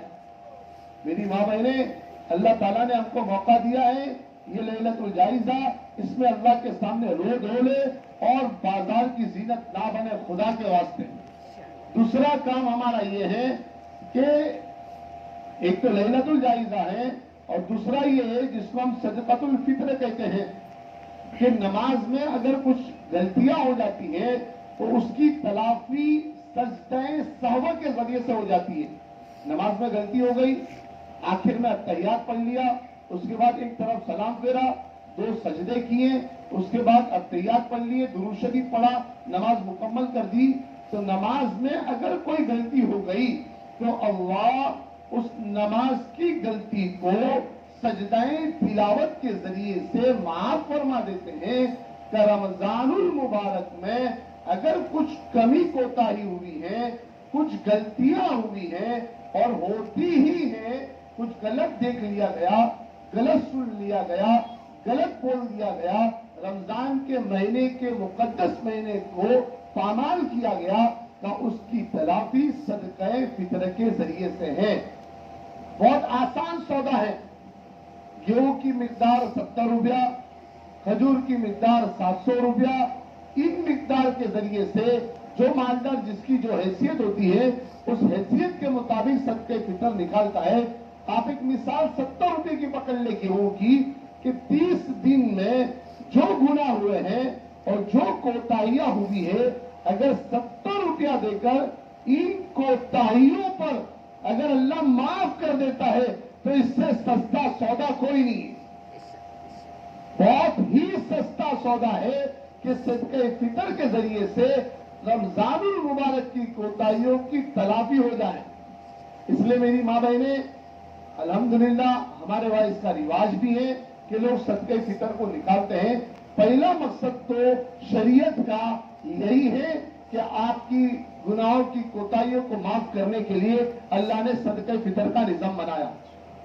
Speaker 1: میری ماں بہنیں, اللہ تعالیٰ نے ہم کو موقع دیا ہے, یہ لیلۃ الجائزہ, اس میں اللہ کے سامنے رو دھو لے اور بازار کی زینت نہ بنے خدا کے واسطے. دوسرا کام ہمارا یہ ہے کہ ایک تو لیلۃ الجائزہ ہے اور دوسرا یہ ہے جس کو ہم صدقۃ الفطر کہتے ہیں کہ نماز میں اگر کچھ غلطیاں ہو جاتی ہیں تو اس کی تلافی سجدہ سہو کے ذریعے سے ہو جاتی ہے. نماز میں غلطی ہو گئی, آخر میں تحیات پڑھ لیا, اس کے بعد ایک طرف سلام پھیرا, 2 سجدے کیے, اس کے بعد تحیات پڑھ لیے, درود شریف پڑھا, نماز مکمل کر دی. تو نماز میں اگر کوئی غلطی ہو گئی تو اللہ اس نماز کی غلطی کو سجدہ تلاوت کے ذریعے سے معاف فرما دیتے ہیں. کہ رمضان المبارک میں اگر کچھ کمی کوتاہی ہوئی ہے, کچھ غلطیاں ہوئی ہیں اور ہوتی ہی ہیں, کچھ غلط دیکھ لیا گیا, غلط سن لیا گیا, غلط بول دیا گیا, رمضان کے مہینے کے مقدس مہینے کو پامال کیا گیا, تو اس کی تلافی صدقہ فطر کے ذریعے سے ہے. بہت آسان سودا ہے. گیہوں کی مقدار 70 روپیہ, کھجور کی مقدار 700 روپیہ. ان مقدار کے ذریعے سے جو مالدار جس کی جو حیثیت ہوتی ہے اس حیثیت کے مطابق صدقہ فطر نکالتا ہے. آپ ایک مثال 70 روپے کی پکڑ لے گیہوں کی کہ 30 دن میں جو گناہ ہوئے ہیں اور جو کوتاہیاں ہوئی ہے, اگر 70 روپیہ دے کر ان کوتاہیوں پر اگر اللہ معاف کر دیتا ہے تو اس سے سستا سودا کوئی نہیں. بہت ہی سستا سودا ہے کہ صدقہ فطر کے ذریعے سے رمضان المبارک کی کوتاہیوں کی تلافی ہو جائے. اس لیے میری ماں بہنیں, الحمدللہ ہمارے وہاں اس کا رواج بھی ہے کہ لوگ صدقہ فطر کو نکالتے ہیں. پہلا مقصد تو شریعت کا یہی ہے کہ آپ کی گناہوں کی کوتاہیوں کو معاف کرنے کے لیے اللہ نے صدقہ فطر کا نظام بنایا.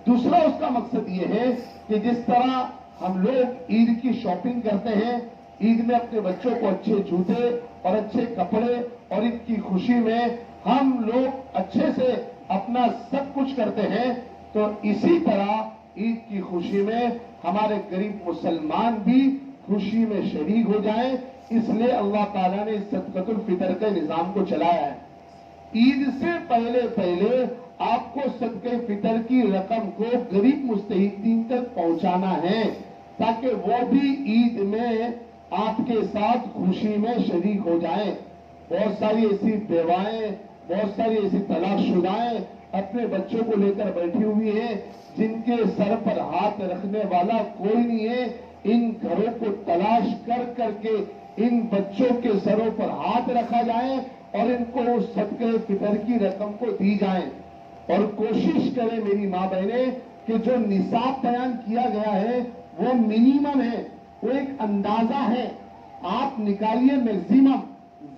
Speaker 1: دوسرا اس کا مقصد یہ ہے کہ جس طرح ہم لوگ عید کی شاپنگ کرتے ہیں, عید میں اپنے بچوں کو اچھے جوتے اور اچھے کپڑے اور عید کی خوشی میں ہم لوگ اچھے سے اپنا سب کچھ کرتے ہیں، تو اسی طرح عید کی خوشی میں ہمارے غریب مسلمان بھی خوشی میں شریک ہو جائیں. اس لیے اللہ تعالیٰ نے صدقۃ الفطر کے نظام کو چلایا ہے. عید سے پہلے آپ کو صدقہ فطر کی رقم کو غریب مستحقین تک پہنچانا ہے، تاکہ وہ بھی عید میں آپ کے ساتھ خوشی میں شریک ہو جائیں. بہت ساری ایسی بیوائیں، بہت ساری ایسی طلاق شدائیں اپنے بچوں کو لے کر بیٹھی ہوئی ہیں، جن کے سر پر ہاتھ رکھنے والا کوئی نہیں ہے. ان گھروں کو تلاش کر کے ان بچوں کے سروں پر ہاتھ رکھا جائے اور ان کو اس صدقہ فطر کی رقم کو دی جائیں. اور کوشش کریں میری ماں بہنیں کہ جو نصاب بیان کیا گیا ہے وہ منیمم ہے، وہ ایک اندازہ ہے. آپ نکالیے میکسیمم،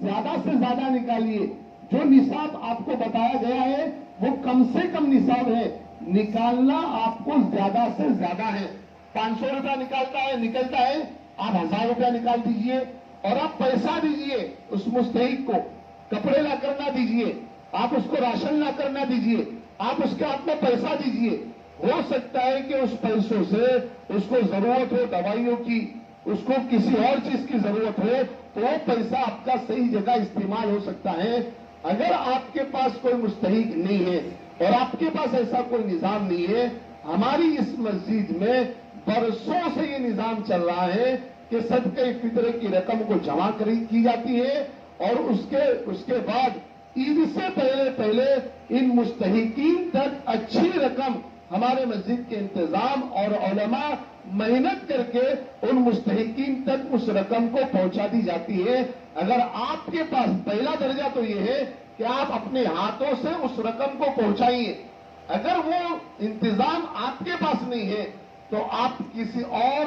Speaker 1: زیادہ سے زیادہ نکالیے. جو نصاب آپ کو بتایا گیا ہے وہ کم سے کم نصاب ہے. نکالنا آپ کو زیادہ سے زیادہ ہے. 500 روپیہ نکلتا ہے، آپ 1000 روپیہ نکال دیجئے اور آپ پیسہ دیجئے اس مستحق کو. کپڑے لا کر نہ دیجئے، آپ اس کو راشن لا کر نہ دیجئے، آپ اس کے ہاتھ میں پیسہ دیجئے. ہو سکتا ہے کہ اس پیسوں سے اس کو ضرورت ہو دوائیوں کی، اس کو کسی اور چیز کی ضرورت ہو، تو وہ پیسہ آپ کا صحیح جگہ استعمال ہو سکتا ہے. اگر آپ کے پاس کوئی مستحق نہیں ہے اور آپ کے پاس ایسا کوئی نظام نہیں ہے، ہماری اس مسجد میں برسوں سے یہ نظام چل رہا ہے کہ صدقہ فطر کی رقم کو جمع کی جاتی ہے اور اس کے بعد عید سے پہلے ان مستحقین تک اچھی رقم ہمارے مسجد کے انتظام اور علماء محنت کر کے ان مستحقین تک اس رقم کو پہنچا دی جاتی ہے. اگر آپ کے پاس پہلا درجہ تو یہ ہے کہ آپ اپنے ہاتھوں سے اس رقم کو پہنچائیے. اگر وہ انتظام آپ کے پاس نہیں ہے تو آپ کسی اور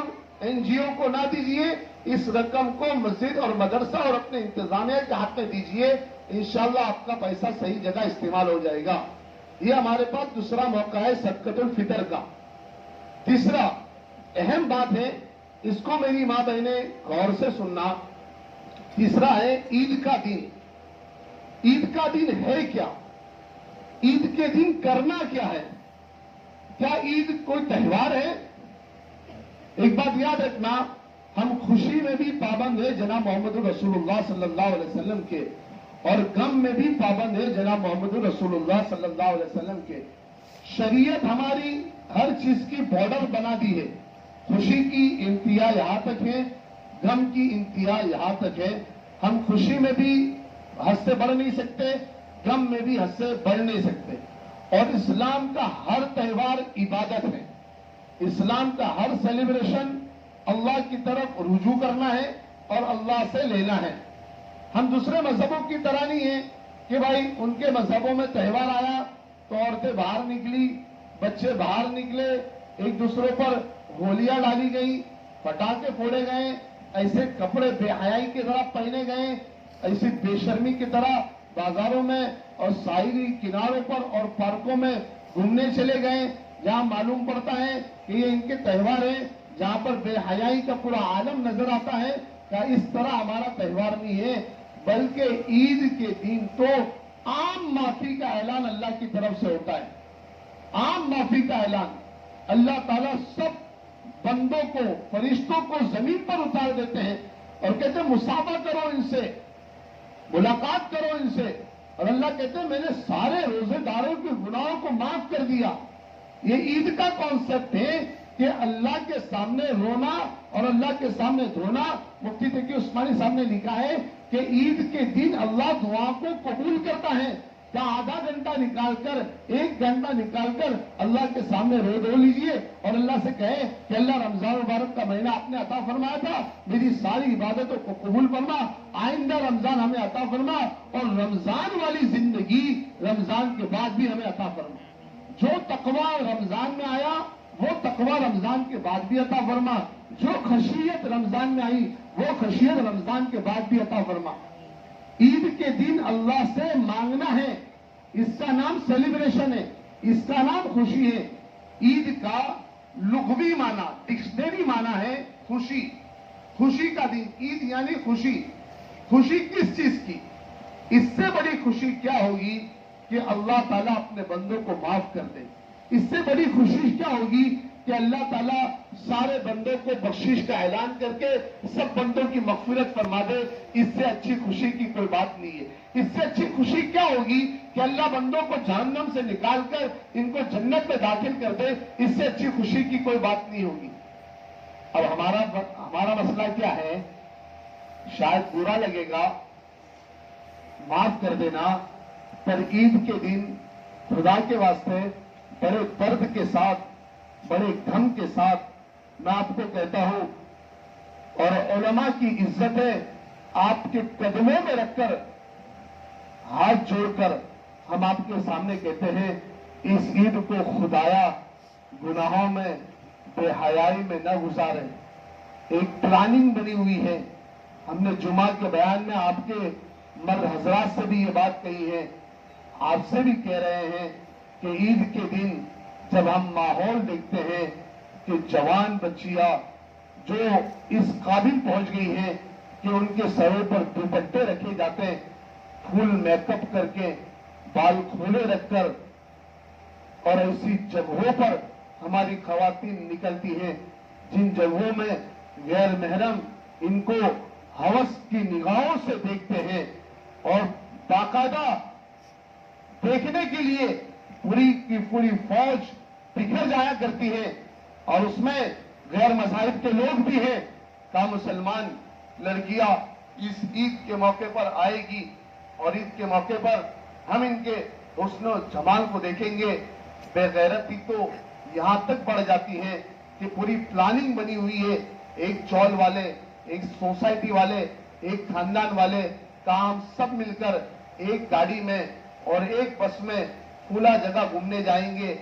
Speaker 1: NGO کو نہ دیجئے، اس رقم کو مسجد اور مدرسہ اور اپنے انتظامیہ کے ہاتھ میں دیجئے. انشاءاللہ آپ کا پیسہ صحیح جگہ استعمال ہو جائے گا. یہ ہمارے پاس دوسرا موقع ہے صدقۃ الفطر کا. تیسرا اہم بات ہے، اس کو میری ماں بہنیں غور سے سننا. تیسرا ہے عید کا دن. عید کا دن ہے کیا؟ عید کے دن کرنا کیا ہے؟ کیا عید کوئی تہوار ہے؟ ایک بات یاد رکھنا، ہم خوشی میں بھی پابند ہیں جناب محمد رسول اللہ صلی اللہ علیہ وسلم کے، اور غم میں بھی پابند ہے جناب محمد رسول اللہ صلی اللہ علیہ وسلم کے. شریعت ہماری ہر چیز کی بارڈر بنا دی ہے. خوشی کی انتہا یہاں تک ہے، غم کی انتہا یہاں تک ہے. ہم خوشی میں بھی حد سے بڑھ نہیں سکتے، غم میں بھی حد سے بڑھ نہیں سکتے. اور اسلام کا ہر تہوار عبادت ہے. اسلام کا ہر سیلیبریشن اللہ کی طرف رجوع کرنا ہے اور اللہ سے لینا ہے. ہم دوسرے مذہبوں کی طرح نہیں ہیں کہ بھائی ان کے مذہبوں میں تہوار آیا تو عورتیں باہر نکلی، بچے باہر نکلے، ایک دوسرے پر ہولیاں ڈالی گئی، پٹاخے پھوڑے گئے، ایسے کپڑے بے حیائی کی طرح پہنے گئے، ایسی بے شرمی کی طرح بازاروں میں اور ساحلی کناروں پر اور پارکوں میں گھومنے چلے گئے، جہاں معلوم پڑتا ہے کہ یہ ان کے تہوار ہیں، جہاں پر بے حیائی کا پورا عالم نظر آتا ہے. کہ اس طرح ہمارا تہوار نہیں ہے، بلکہ عید کے دن تو عام معافی کا اعلان اللہ کی طرف سے ہوتا ہے. عام معافی کا اعلان اللہ تعالیٰ سب بندوں کو، فرشتوں کو زمین پر اتار دیتے ہیں اور کہتے ہیں مصافحہ کرو ان سے، ملاقات کرو ان سے. اور اللہ کہتے ہیں میں نے سارے روزے داروں کے گناہوں کو معاف کر دیا. یہ عید کا کانسیپٹ ہے کہ اللہ کے سامنے رونا اور اللہ کے سامنے دھونا. مفتی تقی عثمانی صاحب نے لکھا ہے کہ عید کے دن اللہ دعا کو قبول کرتا ہے. کیا آدھا گھنٹہ نکال کر، 1 گھنٹہ نکال کر اللہ کے سامنے رو دھو لیجئے اور اللہ سے کہے کہ اللہ رمضان مبارک کا مہینہ آپ نے عطا فرمایا تھا، میری ساری عبادتوں کو قبول فرما، آئندہ رمضان ہمیں عطا فرما اور رمضان والی زندگی رمضان کے بعد بھی ہمیں عطا فرما. جو تقوی رمضان میں آیا وہ تقوی رمضان کے بعد بھی عطا فرما، جو خشیت رمضان میں آئی وہ خشیت رمضان کے بعد بھی عطا فرما. عید کے دن اللہ سے مانگنا ہے، اس کا نام سیلیبریشن ہے، اس کا نام خوشی ہے. عید کا لغوی معنی، ڈکشنری معنی ہے خوشی. خوشی کا دن، عید یعنی خوشی. خوشی کس چیز کی؟ اس سے بڑی خوشی کیا ہوگی کہ اللہ تعالیٰ اپنے بندوں کو معاف کر دے. اس سے بڑی خوشی کیا ہوگی کہ اللہ تعالیٰ سارے بندوں کو بخشش کا اعلان کر کے سب بندوں کی مغفرت فرما دے. اس سے اچھی خوشی کی کوئی بات نہیں ہے. اس سے اچھی خوشی کیا ہوگی کہ اللہ بندوں کو جہنم سے نکال کر ان کو جنت میں داخل کر دے. اس سے اچھی خوشی کی کوئی بات نہیں ہوگی. اب ہمارا مسئلہ کیا ہے؟ شاید برا لگے گا، معاف کر دینا، پر عید کے دن خدا کے واسطے بڑے درد کے ساتھ، بڑے غم کے ساتھ میں آپ کو کہتا ہوں، اور علماء کی عزت ہے، آپ کے قدموں میں رکھ کر ہاتھ جوڑ کر ہم آپ کے سامنے کہتے ہیں، اس عید کو خدایا گناہوں میں، بے حیائی میں نہ گزارے. ایک پلاننگ بنی ہوئی ہے. ہم نے جمعہ کے بیان میں آپ کے مرد حضرات سے بھی یہ بات کہی ہے، آپ سے بھی کہہ رہے ہیں کہ عید کے دن جب ہم ماحول دیکھتے ہیں کہ جوان بچیاں جو اس قابل پہنچ گئی ہیں کہ ان کے سروں پر دوپٹے رکھے جاتے ہیں، فل میک اپ کر کے، بال کھولے رکھ کر، اور ایسی جگہوں پر ہماری خواتین نکلتی ہیں جن جگہوں میں غیر محرم ان کو ہوس کی نگاہوں سے دیکھتے ہیں، اور باقاعدہ دیکھنے کے لیے پوری کی پوری فوج بکھر جایا کرتی ہے، اور اس میں غیر مذاہب کے لوگ بھی ہیں. کا مسلمان لڑکیاں اس عید کے موقع پر آئے گی اور عید کے موقع پر ہم ان کے حسن و جمال کو دیکھیں گے. بے غیرتی تو یہاں تک بڑھ جاتی ہے کہ پوری پلاننگ بنی ہوئی ہے. ایک چول والے، ایک سوسائٹی والے، ایک خاندان والے کام سب مل کر ایک گاڑی میں اور ایک بس میں کھلا جگہ گھومنے جائیں گے.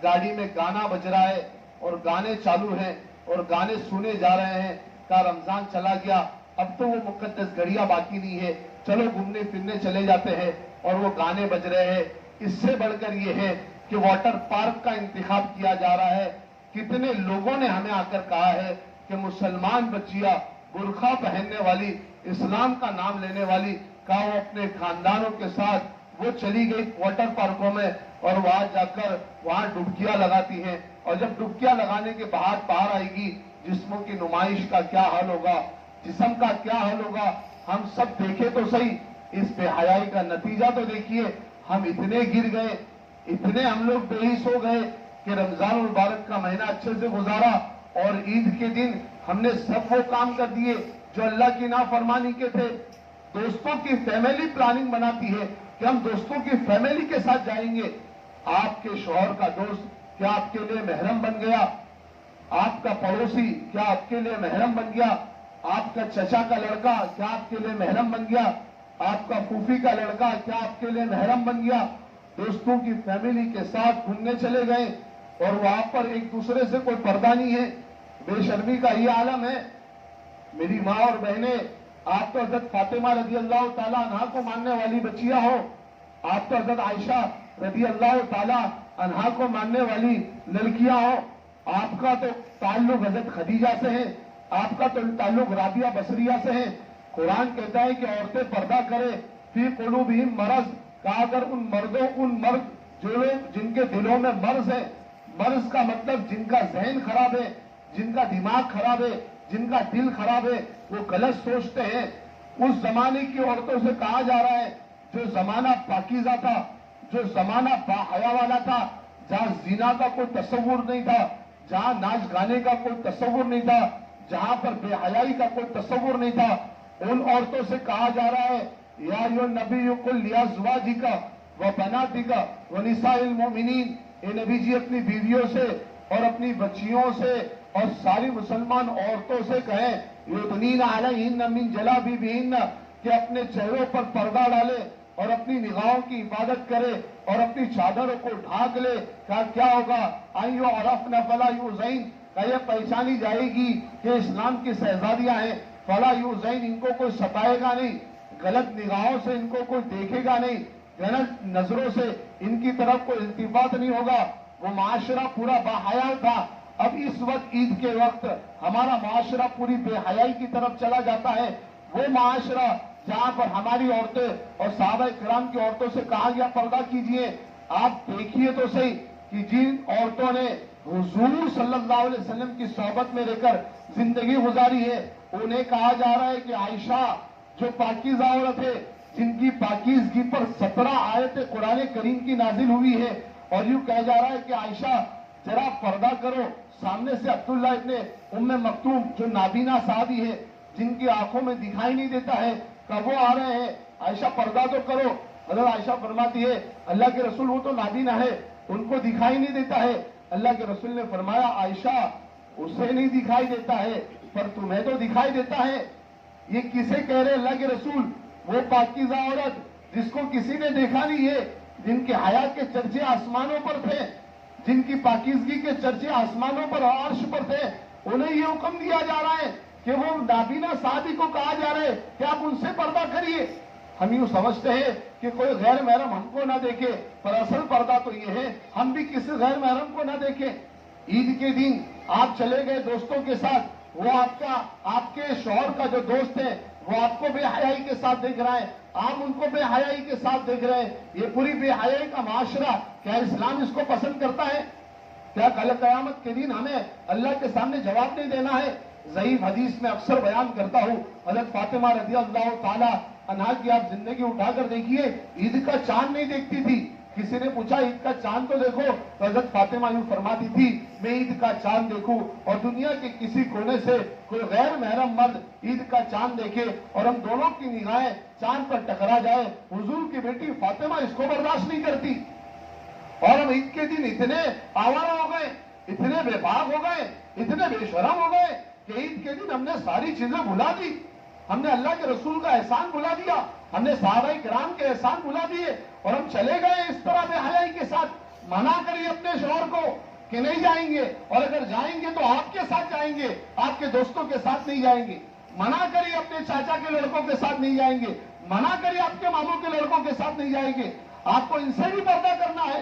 Speaker 1: گاڑی میں گانا بج رہا ہے اور گانے چالو ہیں اور گانے سنے جا رہے ہیں. کا رمضان چلا گیا، اب تو وہ مقدس گھڑیاں باقی نہیں ہے، چلو گھومنے پھرنے چلے جاتے ہیں اور وہ گانے بج رہے ہیں. اس سے بڑھ کر یہ ہے کہ واٹر پارک کا انتخاب کیا جا رہا ہے. کتنے لوگوں نے ہمیں آ کر کہا ہے کہ مسلمان بچیاں برقع پہننے والی، اسلام کا نام لینے والی، کہا وہ اپنے خاندانوں کے ساتھ وہ چلی گئی واٹر پارکوں میں اور وہاں جا کر وہاں ڈبکیاں لگاتی ہیں. اور جب ڈبکیاں لگانے کے بعد باہر آئے گی، جسموں کی نمائش کا کیا حال ہوگا، جسم کا کیا حال ہوگا، ہم سب دیکھے تو صحیح. اس بے حیائی کا نتیجہ تو دیکھیے. ہم اتنے گر گئے، اتنے ہم لوگ بے حس ہو گئے کہ رمضان المبارک کا مہینہ اچھے سے گزارا اور عید کے دن ہم نے سب وہ کام کر دیے جو اللہ کی نافرمانی کے تھے. دوستوں کی فیملی پلاننگ بناتی ہے کہ ہم دوستوں کی فیملی کے ساتھ جائیں گے. آپ کے شوہر کا دوست کیا آپ کے لیے محرم بن گیا؟ آپ کا پڑوسی کیا آپ کے لیے محرم بن گیا؟ آپ کا چچا کا لڑکا کیا آپ کے لیے محرم بن گیا؟ آپ کا پھوپھی کا لڑکا کیا آپ کے لیے محرم بن گیا؟ دوستوں کی فیملی کے ساتھ گھومنے چلے گئے اور وہاں پر ایک دوسرے سے کوئی پردہ نہیں ہے. بے شرمی کا یہ عالم ہے. میری ماں اور بہنیں، آپ تو حضرت فاطمہ رضی اللہ تعالیٰ عنہا کو ماننے والی بچیاں ہو، آپ تو حضرت عائشہ رضی اللہ تعالیٰ عنہا کو ماننے والی لڑکیاں ہو. آپ کا تو تعلق حضرت خدیجہ سے ہے، آپ کا تو تعلق رابعہ بصریہ سے ہے. قرآن کہتا ہے کہ عورتیں پردہ کرے، فی قلوبہم مرض. کہا اگر ان مرد جو لوگ جن کے دلوں میں مرض ہے، مرض کا مطلب جن کا ذہن خراب ہے، جن کا دماغ خراب ہے، جن کا دل خراب ہے، وہ غلط سوچتے ہیں. اس زمانے کی عورتوں سے کہا جا رہا ہے جو زمانہ پاکیزہ تھا، جو زمانہ با حیا والا تھا، جہاں زنا کا کوئی تصور نہیں تھا، جہاں ناچ گانے کا کوئی تصور نہیں تھا، جہاں پر بے حیائی کا کوئی تصور نہیں تھا، ان عورتوں سے کہا جا رہا ہے یا ایھا النبی قل لازواجک وبناتک ونساء المؤمنین. اے نبی جی اپنی بیویوں سے اور اپنی بچیوں سے اور ساری مسلمان عورتوں سے کہیں یدنین علیہن من جلابیبہن کہ اپنے چہروں پر پردہ ڈالے اور اپنی نگاہوں کی حفاظت کرے اور اپنی چادروں کو ڈھانک لے. کیا ہوگا؟ ان یعرفن فلا یؤذین، کہ یہ پہچانی جائے گی کہ اسلام کی شہزادیاں ہیں. فلا یؤذین، ان کو کوئی ستائے گا نہیں، غلط نگاہوں سے ان کو کوئی دیکھے گا نہیں، غلط نظروں سے ان کی طرف کوئی التفات نہیں ہوگا. وہ معاشرہ پورا باحیا تھا. اب اس وقت عید کے وقت ہمارا معاشرہ پوری بے حیائی کی طرف چلا جاتا ہے. وہ معاشرہ جہاں پر ہماری عورتیں اور صحابہ کرام کی عورتوں سے کہا گیا پردہ کیجئے، آپ دیکھیے تو صحیح کہ جن عورتوں نے حضور صلی اللہ علیہ وسلم کی صحبت میں رہ کر زندگی گزاری ہے، انہیں کہا جا رہا ہے کہ عائشہ جو پاکیزہ عورت ہے، جن کی پاکیزگی پر 17 آیت قرآن کریم کی نازل ہوئی ہے، اور یوں کہا جا رہا ہے کہ عائشہ ذرا پردہ کرو. سامنے سے عبداللہ ابن ام مکتوم جو نابینا صحابی ہے، جن کی آنکھوں میں دکھائی نہیں دیتا ہے، کب وہ آ رہے ہیں، عائشہ پردہ تو کرو. حضرت عائشہ فرماتی ہے اللہ کے رسول وہ تو نابینا ہے، ان کو دکھائی نہیں دیتا ہے. اللہ کے رسول نے فرمایا عائشہ اسے نہیں دکھائی دیتا ہے پر تمہیں تو دکھائی دیتا ہے. یہ کسے کہہ رہے اللہ کے رسول؟ وہ پاکیزہ عورت جس کو کسی نے دیکھا نہیں ہے، جن کے حیا کے چرچے آسمانوں پر تھے، جن کی پاکیزگی کے چرچے آسمانوں پر اور عرش پر تھے، انہیں یہ حکم دیا جا رہا ہے کہ وہ نابینا صحابی کو کہا جا رہا ہے کہ آپ ان سے پردہ کریے. ہم یوں سمجھتے ہیں کہ کوئی غیر محرم ہم کو نہ دیکھے، پر اصل پردہ تو یہ ہے ہم بھی کسی غیر محرم کو نہ دیکھیں. عید کے دن آپ چلے گئے دوستوں کے ساتھ، وہ آپ کے شوہر کا جو دوست ہے وہ آپ کو بے حیائی کے ساتھ دیکھ رہا ہے، آپ ان کو بے حیائی کے ساتھ دیکھ رہے ہیں. یہ پوری بے حیائی کا معاشرہ، کیا اسلام اس کو پسند کرتا ہے؟ کیا کل قیامت کے دن ہمیں اللہ کے سامنے جواب نہیں دینا ہے؟ ضعیف حدیث میں اکثر بیان کرتا ہوں، حضرت فاطمہ رضی اللہ تعالی عنہا کی آپ زندگی اٹھا کر دیکھیے، عید کا چاند نہیں دیکھتی تھی. کسی نے پوچھا عید کا چاند تو دیکھو، تو حضرت فاطمہ یوں فرماتی تھی میں عید کا چاند دیکھوں اور دنیا کے کسی کونے سے کوئی غیر محرم مرد عید کا چاند دیکھے اور ہم دونوں کی نگاہیں چاند پر ٹکرا جائے، حضور کی بیٹی فاطمہ اس کو برداشت نہیں کرتی. اور ہم عید کے دن اتنے آوارہ ہو گئے، اتنے بے باک ہو گئے، اتنے بے شرم ہو گئے کہ عید کے دن ہم نے ساری چیزیں بھلا دی. ہم نے اللہ کے رسول کا احسان بھلا دیا، ہم نے صحابہ کرام کے احسان بھلا دیے، اور ہم چلے گئے اس طرح بے حیائی کے ساتھ. منع کریے اپنے شوہر کو کہ نہیں جائیں گے، اور اگر جائیں گے تو آپ کے ساتھ جائیں گے، آپ کے دوستوں کے ساتھ نہیں جائیں گے. منع کریے اپنے چاچا کے لڑکوں کے ساتھ نہیں جائیں گے، منع کریے آپ کے ماموں کے لڑکوں کے ساتھ نہیں جائیں گے. آپ کو ان سے بھی پردہ کرنا ہے.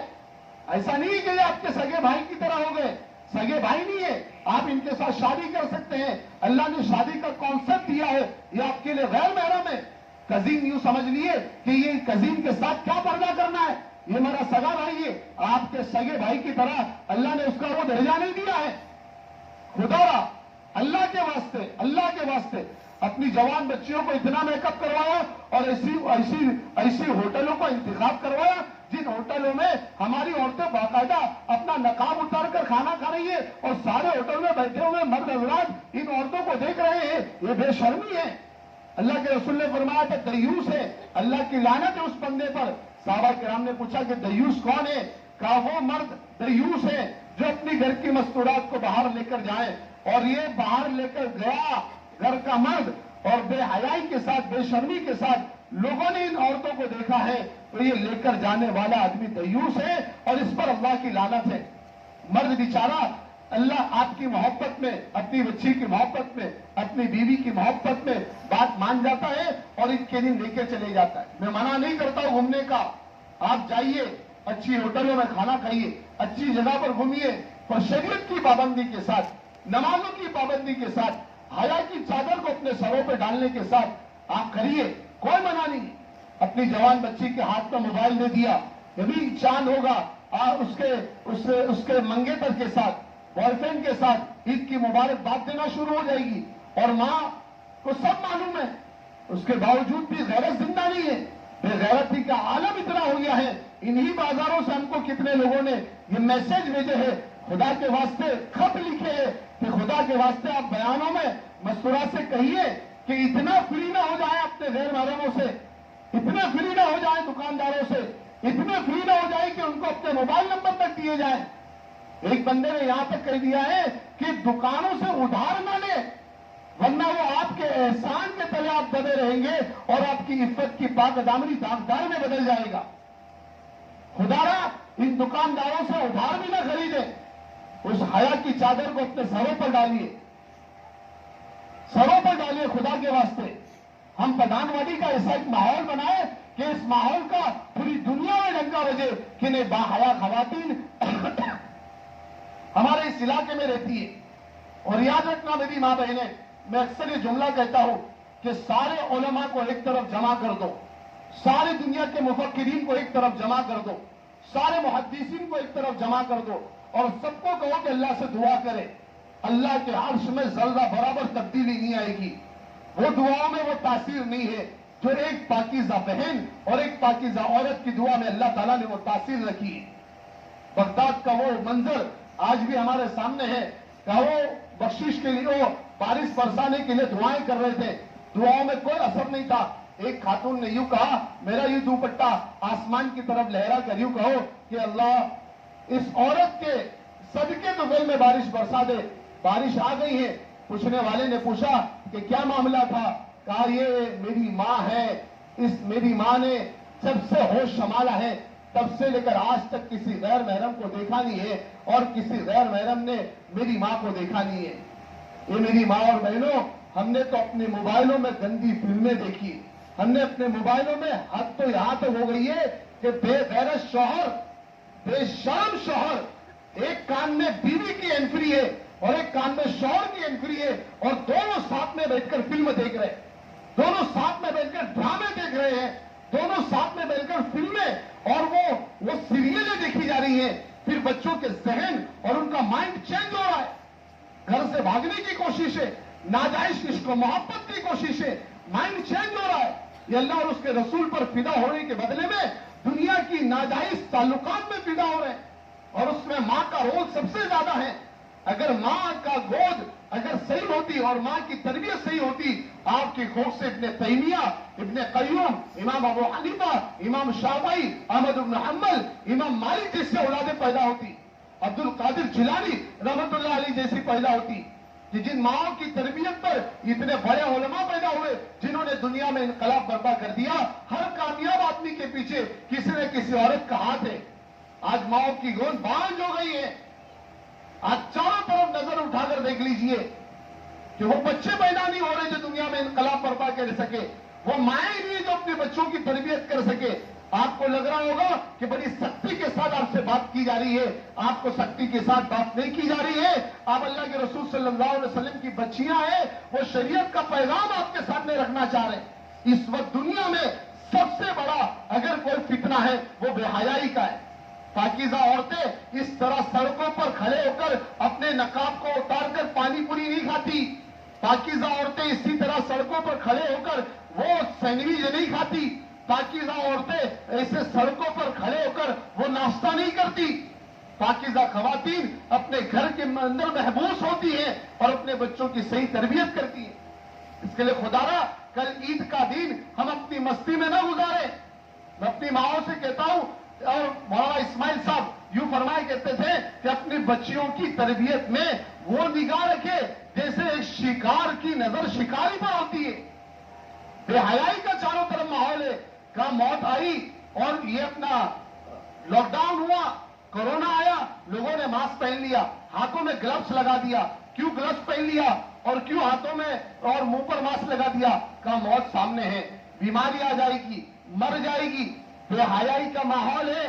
Speaker 1: ایسا نہیں کہ یہ آپ کے سگے بھائی کی طرح ہو گئے، سگے بھائی نہیں ہے، آپ ان کے ساتھ شادی کر سکتے ہیں. اللہ نے شادی کا کانسیپٹ دیا ہے، یہ آپ کے لیے غیر محرم ہے. کزین یوں سمجھ لیے کہ یہ کزین کے ساتھ کیا پردہ کرنا ہے، یہ میرا سگا بھائی ہے، آپ کے سگے بھائی کی طرح اللہ نے اس کا وہ درجہ نہیں دیا ہے. خدا را اللہ کے واسطے اپنی جوان بچیوں کو اتنا میک اپ کروایا اور ایسی ہوٹلوں کو انتخاب کروایا جن ہوٹلوں میں ہماری عورتیں باقاعدہ اپنا نقاب اتار کر کھانا کھا رہی ہے، اور سارے ہوٹل میں بیٹھے ہوئے مرد حضرات ان عورتوں کو دیکھ رہے ہیں. یہ بے شرمی ہے. اللہ کے رسول نے فرمایا کہ دیوس ہے، اللہ کی لعنت ہے اس بندے پر. صحابہ کرام نے پوچھا کہ دیوس کون ہے؟ کہا وہ مرد دیوس ہے جو اپنی گھر کی مستورات کو باہر لے کر جائے. اور یہ باہر لے کر گیا گھر کا مرد اور بے حیائی کے ساتھ، بے شرمی کے ساتھ لوگوں نے ان عورتوں کو دیکھا ہے تو یہ لے کر جانے والا آدمی دیوس ہے اور اس پر اللہ کی لعنت ہے. مرد بیچارہ اللہ آپ کی محبت میں، اپنی بچی کی محبت میں، اپنی بیوی کی محبت میں بات مان جاتا ہے اور ان کے دن لے کے چلے جاتا ہے. میں منع نہیں کرتا ہوں گھومنے کا، آپ جائیے، اچھی ہوٹلوں میں کھانا کھائیے، اچھی جگہ پر گھومیے، پر شریعت کی پابندی کے ساتھ، نمازوں کی پابندی کے ساتھ، حیا کی چادر کو اپنے سروں پہ ڈالنے کے ساتھ آپ کریے، کوئی منع نہیں. اپنی جوان بچی کے ہاتھ میں موبائل دے دیا، یہ بھی چاند ہوگا، اس کے منگیتر کے ساتھ، بوائے فرینڈ کے ساتھ عید کی مبارکباد دینا شروع ہو جائے گی. اور ماں کو سب معلوم ہے، اس کے باوجود بھی غیرت زندہ نہیں ہے. بے غیرتی کا عالم اتنا ہو گیا ہے. انہی بازاروں سے ہم کو کتنے لوگوں نے یہ میسج بھیجے ہیں، خدا کے واسطے خط لکھے ہیں کہ خدا کے واسطے آپ بیانوں میں مستورات سے کہیے کہ اتنا فری نہ ہو جائے اپنے غیر محرموں سے، اتنے فری نہ ہو جائے دکانداروں سے، اتنے فری نہ ہو جائے کہ ان کو اپنے موبائل نمبر تک دیے جائیں. ایک بندے نے یہاں تک کہہ دیا ہے کہ دکانوں سے ادھار نہ لے، ورنہ وہ آپ کے احسان کے تلے آپ دبے رہیں گے اور آپ کی عفت کی پاک دامنی داغدار میں بدل جائے گا. خدا را ان دکانداروں سے ادھار بھی نہ خریدیں، اس حیا کی چادر کو اپنے سروں پر ڈالیے، سروں پر ڈالیے خدا کے واسطے. ہم پٹھان واڑی کا ایسا ایک ماحول بنائے کہ اس ماحول کا پوری دنیا میں ڈنکا بجے کہ نہیں باحیا خواتین ہمارے اس علاقے میں رہتی ہے. اور یاد رکھنا میری ماں بہنیں، میں اکثر یہ جملہ کہتا ہوں کہ سارے علماء کو ایک طرف جمع کر دو، ساری دنیا کے مفکرین کو ایک طرف جمع کر دو، سارے محدثین کو ایک طرف جمع کر دو اور سب کو کہو کہ اللہ سے دعا کرے، اللہ کے عرش میں ذرہ برابر تبدیلی نہیں آئے گی، وہ دعاؤں میں وہ تاثیر نہیں ہے جو ایک پاکیزہ بہن اور ایک پاکیزہ عورت کی دعا میں اللہ تعالیٰ نے وہ تاثیر رکھی ہے۔ بغداد کا وہ منظر آج بھی ہمارے سامنے ہے کہ وہ بخشش کے لیے، وہ بارش برسانے کے لیے دعائیں کر رہے تھے، دعاؤں میں کوئی اثر نہیں تھا۔ ایک خاتون نے یوں کہا، میرا یہ دوپٹہ آسمان کی طرف لہرا کر یوں کہو کہ اللہ اس عورت کے صدقے تو دل میں بارش برسا دے۔ بارش آ گئی ہے۔ پوچھنے والے نے پوچھا کہ کیا معاملہ تھا؟ کہا یہ میری ماں ہے، اس میری ماں نے جب سے ہوش سنبھالا ہے تب سے لے کر آج تک کسی غیر محرم کو دیکھا نہیں ہے اور کسی غیر محرم نے میری ماں کو دیکھا نہیں ہے۔ یہ میری ماں اور بہنوں، ہم نے تو اپنے موبائلوں میں گندی فلمیں دیکھی، ہم نے اپنے موبائلوں میں حد تو یہاں تک ہو گئی ہے کہ بے غیرت شوہر، بے شرم شوہر، ایک کان میں بیوی کی انٹری ہے اور ایک کان میں شوہر کی انٹری ہے اور دونوں ساتھ میں بیٹھ کر فلم دیکھ رہے ہیں، دونوں ساتھ میں بیٹھ کر ڈرامے دیکھ رہے ہیں، دونوں ساتھ میں بیٹھ کر فلمیں اور وہ سیریلیں دیکھی جا رہی ہیں۔ پھر بچوں کے ذہن اور ان کا مائنڈ چینج ہو رہا ہے، گھر سے بھاگنے کی کوشش ہے، ناجائز عشق و محبت کی کوشش ہے، مائنڈ چینج ہو رہا ہے۔ یہ اللہ اور اس کے رسول پر فدا ہونے کے بدلے میں دنیا کی ناجائز تعلقات میں فدا ہو رہے ہیں، اور اس میں ماں کا رول سب سے زیادہ ہے۔ اگر ماں کا گود اگر صحیح ہوتی اور ماں کی تربیت صحیح ہوتی، آپ کی گود سے ابن تیمیہ، ابن قیوم، امام ابو حنیفہ، امام شافعی، احمد بن حنبل، امام مالک جیسے اولادیں پیدا ہوتی، عبد القادر جیلانی رحمت اللہ علیہ جیسی پیدا ہوتی، کہ جن ماں کی تربیت پر اتنے بڑے علماء پیدا ہوئے جنہوں نے دنیا میں انقلاب برپا کر دیا۔ ہر کامیاب آدمی کے پیچھے کسی نہ کسی عورت کا ہاتھ ہے۔ آج ماں کی گود بانج ہو گئی ہے۔ آج چاروں طرف نظر اٹھا کر دیکھ لیجئے کہ وہ بچے پیدا نہیں ہو رہے جو دنیا میں انقلاب برپا کر سکے، وہ مائیں نہیں جو اپنے بچوں کی تربیت کر سکے۔ آپ کو لگ رہا ہوگا کہ بڑی سختی کے ساتھ آپ سے بات کی جا رہی ہے، آپ کو سختی کے ساتھ بات نہیں کی جا رہی ہے۔ آپ اللہ کے رسول صلی اللہ علیہ وسلم کی بچیاں ہیں، وہ شریعت کا پیغام آپ کے سامنے رکھنا چاہ رہے ہیں۔ اس وقت دنیا میں سب سے بڑا اگر کوئی فتنہ ہے وہ بے حیائی کا ہے۔ پاکیزہ عورتیں اس طرح سڑکوں پر کھڑے ہو کر اپنے نقاب کو اتار کر پانی پوری نہیں کھاتی، پاکیزہ عورتیں اسی طرح سڑکوں پر کھڑے ہو کر وہ سینڈوچ نہیں کھاتی، پاکیزہ عورتیں ایسے سڑکوں پر کھڑے ہو کر وہ ناشتہ نہیں کرتی۔ پاکیزہ خواتین اپنے گھر کے اندر محبوس ہوتی ہیں اور اپنے بچوں کی صحیح تربیت کرتی ہیں۔ اس کے لیے خدا را کل عید کا دن ہم اپنی مستی میں نہ گزارے۔ میں اپنی ماؤں سے کہتا ہوں، اور مولانا اسماعیل صاحب یوں فرمایا کرتے تھے کہ اپنی بچیوں کی تربیت میں وہ نگاہ رکھے جیسے ایک شکار کی نظر شکاری پر ہوتی ہے۔ بے حیائی کا چاروں طرف ماحول ہے۔ کہاں موت آئی اور یہ اپنا لاک ڈاؤن ہوا، کورونا آیا، لوگوں نے ماسک پہن لیا، ہاتھوں میں گلوز لگا دیا۔ کیوں گلوز پہن لیا اور کیوں ہاتھوں میں اور منہ پر ماسک لگا دیا؟ کہاں موت سامنے ہے، بیماری آ جائے گی، مر جائے گی۔ بے حیائی کا ماحول ہے،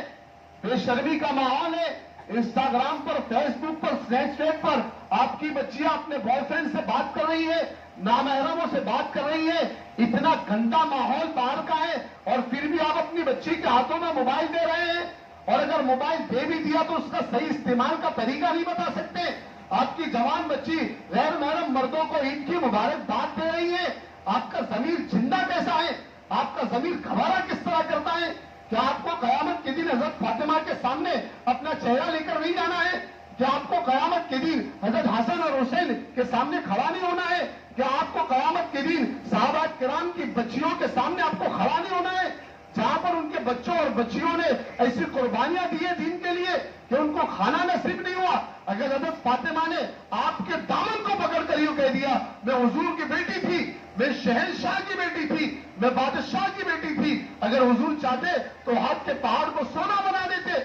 Speaker 1: بے شرمی کا ماحول ہے۔ انسٹاگرام پر، فیس بک پر، اسنیپ چیٹ پر آپ کی بچیاں اپنے بوائے فرینڈ سے بات کر رہی ہیں، نامحرموں سے بات کر رہی ہیں۔ اتنا گندا ماحول باہر کا ہے اور پھر بھی آپ اپنی بچی کے ہاتھوں میں موبائل دے رہے ہیں، اور اگر موبائل دے بھی دیا تو اس کا صحیح استعمال کا طریقہ نہیں بتا سکتے۔ آپ کی جوان بچی غیر محرم مردوں کو عید کی مبارکباد دے رہی ہے۔ آپ کا ضمیر زندہ کیسا ہے؟ آپ کا ضمیر گھبرا کس طرح کرتا ہے؟ کیا آپ کو قیامت کے دن حضرت فاطمہ کے سامنے اپنا چہرہ لے کر نہیں جانا ہے؟ کیا آپ کو قیامت کے دن حضرت حسن اور حسین کے سامنے کھڑا نہیں ہونا ہے؟ کیا آپ کو قیامت کے دن صحابہ کرام کی بچیوں کے سامنے آپ کو کھڑا نہیں ہونا ہے؟ جہاں پر ان کے بچوں اور بچیوں نے ایسی قربانیاں دی ہیں دین کے لیے کہ ان کو کھانا نصیب نہیں ہوا۔ اگر حضرت فاطمہ نے آپ کے دامن کو پکڑ کر یوں کہہ دیا، میں حضور کی بیٹی تھی، میں شہنشاہ کی بیٹی تھی، میں بادشاہ کی بیٹی تھی، اگر حضور چاہتے تو ہاتھ کے پہاڑ کو سونا بنا دیتے۔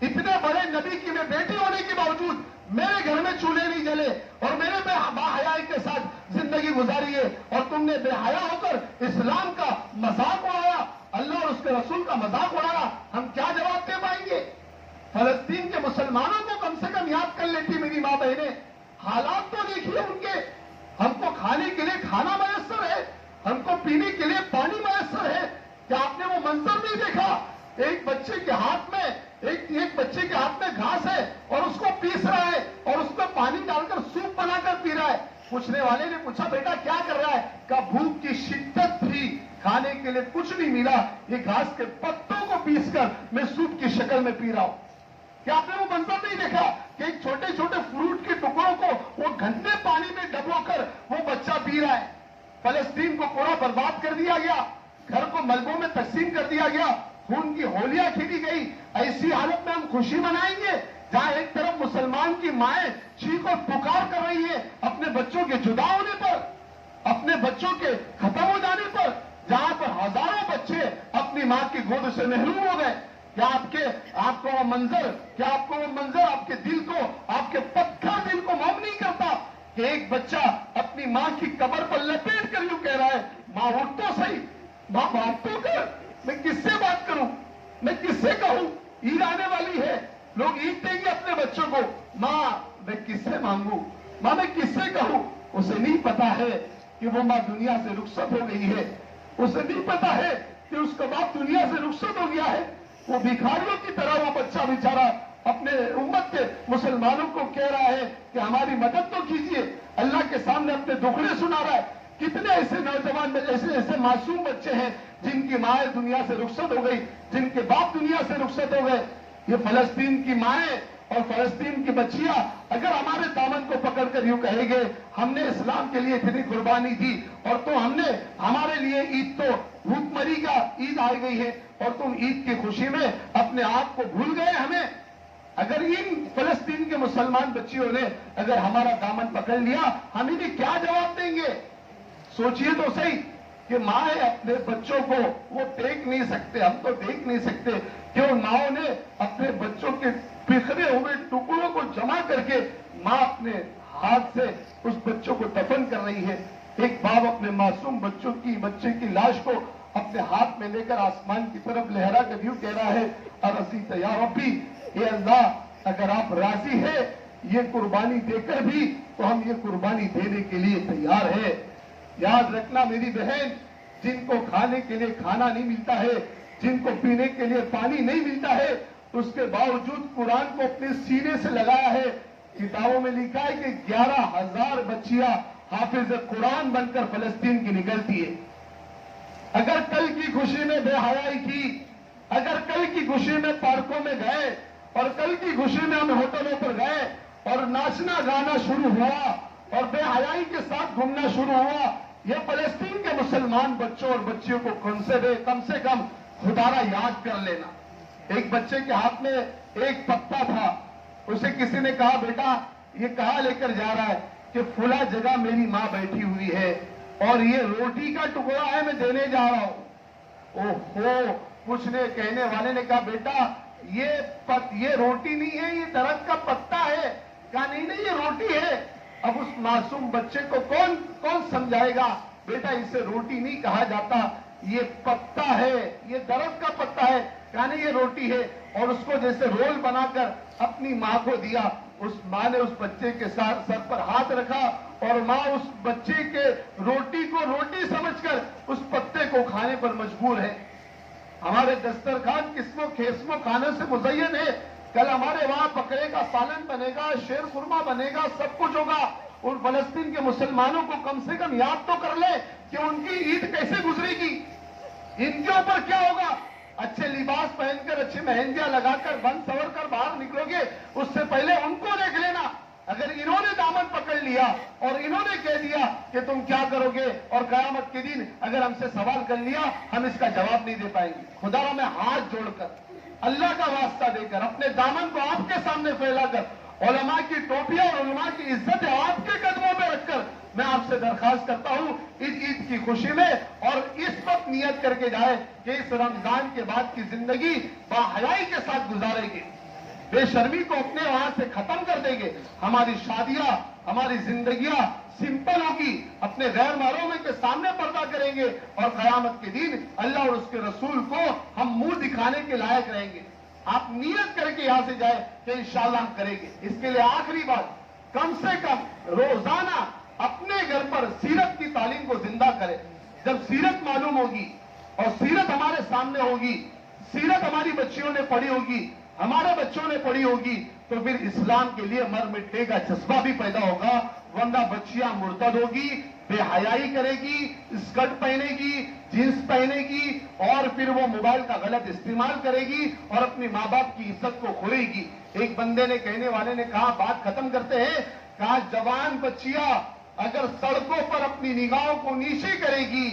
Speaker 1: اتنے بڑے نبی کی میں بیٹی ہونے کے باوجود میرے گھر میں چولہے نہیں جلے اور میرے بے حیائی کے ساتھ زندگی گزاری ہے، اور تم نے بے حیا ہو کر اسلام کا مذاق اڑایا، اللہ اور اس کے رسول کا مذاق اڑایا۔ ہم کیا جواب دے پائیں گے؟ فلسطین کے مسلمانوں کو کم سے کم یاد کر لیتی میری ماں بہنیں، حالات تو دیکھیے ان کے۔ ہم کو کھانے کے لیے کھانا میسر ہے، ہم کے لیے کچھ نہیں ملا, یہ گھاس کے پتوں کو پیس کر میں سوپ کی شکل میں پی رہا ہوں. کیا آپ نے وہ منظر نہیں دیکھا کہ ایک چھوٹے چھوٹے فروٹ کے ٹکڑوں کو وہ گندے پانی میں ڈبو کر وہ بچہ پی رہا ہے. فلسطین کو پورا برباد کر دیا گیا, گھر کو ملبوں میں تقسیم کر دیا گیا, خون کی ہولیاں کھیلی گئی. ایسی حالت میں ہم خوشی منائیں گے جہاں ایک طرف مسلمان کی مائیں چیخ اور پکار کر رہی ہے اپنے بچوں کے جدا ہونے پر, اپنے بچوں کے ختم ہو جانے پر, جہاں پر ہزاروں بچے اپنی ماں کی گود سے محروم ہو گئے. کیا آپ کو وہ منظر آپ کے دل کو, آپ کے پتھر دل کو معاف نہیں کرتا کہ ایک بچہ اپنی ماں کی قبر پر لپیٹ کر یوں کہہ رہا ہے, ماں اٹھ تو صحیح, ماں بات تو کر. میں کس سے بات کروں, میں کس سے کہوں؟ عید آنے والی ہے, لوگ عید دیں گے اپنے بچوں کو, ماں میں کس سے مانگوں, ماں میں کس سے کہوں؟ اسے نہیں پتا ہے کہ وہ ماں دنیا سے رخصت ہو گئی ہے, اسے نہیں پتا ہے کہ اس کا باپ دنیا سے رخصت ہو گیا ہے. وہ بھکاریوں کی طرح وہ بچہ بیچارہ اپنے امت کے مسلمانوں کو کہہ رہا ہے کہ ہماری مدد تو کیجیے, اللہ کے سامنے اپنے دکھڑے سنا رہا ہے. کتنے ایسے نوجوان ایسے معصوم بچے ہیں جن کی مائیں دنیا سے رخصت ہو گئی, جن کے باپ دنیا سے رخصت ہو گئے. یہ فلسطین کی مائیں اور فلسطین کی بچیاں اگر ہمارے دامن کو پکڑ کر یوں کہے گے ہم نے اسلام کے لیے اتنی قربانی دی اور تو ہمارے لیے عید تو بھوک مری کا عید آ گئی ہے اور تم عید کی خوشی میں اپنے آپ کو بھول گئے ہمیں, اگر ان فلسطین کے مسلمان بچیوں نے اگر ہمارا دامن پکڑ لیا ہم انہیں کیا جواب دیں گے؟ سوچئے تو صحیح کہ ماں اپنے بچوں کو وہ دیکھ نہیں سکتے, ہم تو دیکھ نہیں سکتے کہ ان ماؤں نے اپنے بچوں کے بکھرے ہوئے ٹکڑوں کو جمع کر کے ماں اپنے ہاتھ سے اس بچوں کو دفن کر رہی ہے. ایک باپ اپنے معصوم بچے کی لاش کو اپنے ہاتھ میں لے کر آسمان کی طرف لہرا کر یوں کہہ رہا ہے, ارسیت یا ربی, اے اللہ اگر آپ راضی ہے یہ قربانی دے کر بھی تو ہم یہ قربانی دینے کے لیے تیار ہیں. یاد رکھنا میری بہن, جن کو کھانے کے لیے کھانا نہیں ملتا ہے, جن کو پینے کے لیے پانی نہیں ملتا ہے, اس کے باوجود قرآن کو اپنے سینے سے لگایا ہے. کتابوں میں لکھا ہے کہ 11,000 بچیاں حافظ قرآن بن کر فلسطین کی نکلتی ہے. اگر کل کی خوشی میں بے حیائی کی, اگر کل کی خوشی میں پارکوں میں گئے اور کل کی خوشی میں ہم ہوٹلوں پر گئے اور ناچنا گانا شروع ہوا اور بے حیائی کے ساتھ گھومنا شروع ہوا, یہ فلسطین کے مسلمان بچوں اور بچیوں کو کم سے کم خدارا یاد کر لینا. ایک بچے کے ہاتھ میں ایک پتا تھا, اسے کسی نے کہا بیٹا یہ کہاں لے کر جا رہا ہے کہ فلاں جگہ میری ماں بیٹھی ہوئی ہے اور یہ روٹی کا ٹکڑا ہے میں دینے جا رہا ہوں. اوہو, کہنے والے نے کہا بیٹا یہ روٹی نہیں ہے, یہ درخت کا پتا ہے. کہا نہیں یہ روٹی ہے. اب اس معصوم بچے کو کون سمجھائے گا بیٹا اسے روٹی نہیں کہا جاتا, یہ پتا ہے, یہ درخت کا پتا ہے. کہا نہیں یہ روٹی ہے, اور اس کو جیسے رول بنا کر اپنی ماں کو دیا. اس ماں نے اس بچے کے سر پر ہاتھ رکھا اور ماں اس بچے کے روٹی کو روٹی سمجھ کر اس پتے کو کھانے پر مجبور ہے. ہمارے دسترخوان قسموں کھیسموں کھانے سے مزین ہے. کل ہمارے وہاں بکرے کا سالن بنے گا, شیر خورما بنے گا, سب کچھ ہوگا. اور فلسطین کے مسلمانوں کو کم سے کم یاد تو کر لے کہ ان کی عید کیسے گزرے گی, ان کے اوپر کیا ہوگا. اچھے لباس پہن کر, اچھی مہندیاں لگا کر, بن سور کر باہر نکلو گے, اس سے پہلے ان کو دیکھ لینا. اگر انہوں نے دامن پکڑ لیا اور انہوں نے کہہ دیا کہ تم کیا کرو گے اور قیامت کے دن اگر ہم سے سوال کر لیا ہم اس کا جواب نہیں دے پائیں گے. خدا را میں ہاتھ جوڑ کر اللہ کا واسطہ دے کر اپنے دامن کو آپ کے سامنے پھیلا کر علماء کی ٹوپیاں اور علماء کی عزت آپ کے قدموں میں رکھ کر میں آپ سے درخواست کرتا ہوں اس عید کی خوشی میں اور اس وقت نیت کر کے جائے کہ اس رمضان کے بعد کی زندگی باحیائی کے ساتھ گزارے گی, بے شرمی کو اپنے وہاں سے ختم کر دیں گے. ہماری شادیاں, ہماری زندگیاں سمپل ہوگی, اپنے غیر محرموں کے سامنے پردہ کریں گے اور قیامت کے دن اللہ اور اس کے رسول کو ہم منہ دکھانے کے لائق رہیں گے. آپ نیت کر کے یہاں سے جائے کہ انشاءاللہ ہم کریں گے. اس کے لیے آخری بات, کم سے کم روزانہ اپنے گھر پر سیرت کی تعلیم کو زندہ کریں. جب سیرت معلوم ہوگی اور سیرت ہمارے سامنے ہوگی, سیرت ہماری بچیوں نے پڑھی ہوگی, ہمارے بچوں نے پڑھی ہوگی, تو پھر اسلام کے لیے مر مٹنے کا جذبہ بھی پیدا ہوگا. ورنہ بچیاں مرتد ہوگی,
Speaker 2: بے حیائی کرے گی، اسکرٹ پہنے گی، جینس پہنے گی، اور پھر وہ موبائل کا غلط استعمال کرے گی اور اپنی ماں باپ کی عزت کو کھوئے گی۔ ایک بندے نے، کہنے والے نے کہا، بات ختم کرتے ہیں، کہا جوان بچیاں اگر سڑکوں پر اپنی نگاہوں کو نیچے کرے گی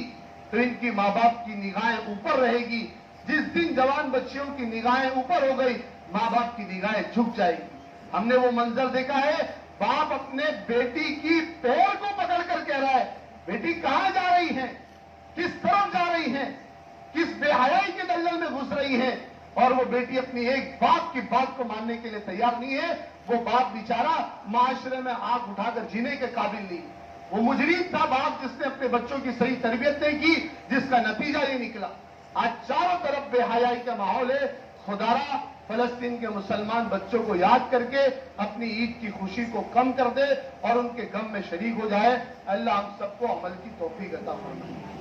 Speaker 2: تو ان کی ماں باپ کی نگاہیں اوپر رہے گی۔ جس دن جوان بچیوں کی نگاہیں اوپر ہو گئی، ماں باپ کی نگاہیں جھک جائے گی۔ ہم نے وہ منظر دیکھا ہے، باپ اپنے بیٹی کی پیر کو پکڑ کر کہہ رہا ہے، بیٹی کہاں جا رہی ہیں، کس طرف جا رہی ہیں، کس بے حیائی کے دلدل میں گھس رہی ہیں، اور وہ بیٹی اپنی ایک باپ کی بات کو ماننے کے لیے تیار نہیں ہے۔ وہ باپ بیچارہ معاشرے میں آنکھ اٹھا کر جینے کے قابل نہیں۔ وہ مجرم تھا باپ، جس نے اپنے بچوں کی صحیح تربیت نہیں کی، جس کا نتیجہ یہ نکلا۔ آج چاروں طرف بے حیائی کا ماحول ہے۔ خدارا فلسطین کے مسلمان بچوں کو یاد کر کے اپنی عید کی خوشی کو کم کر دے اور ان کے غم میں شریک ہو جائے۔ اللہ ہم سب کو عمل کی توفیق عطا فرمائے۔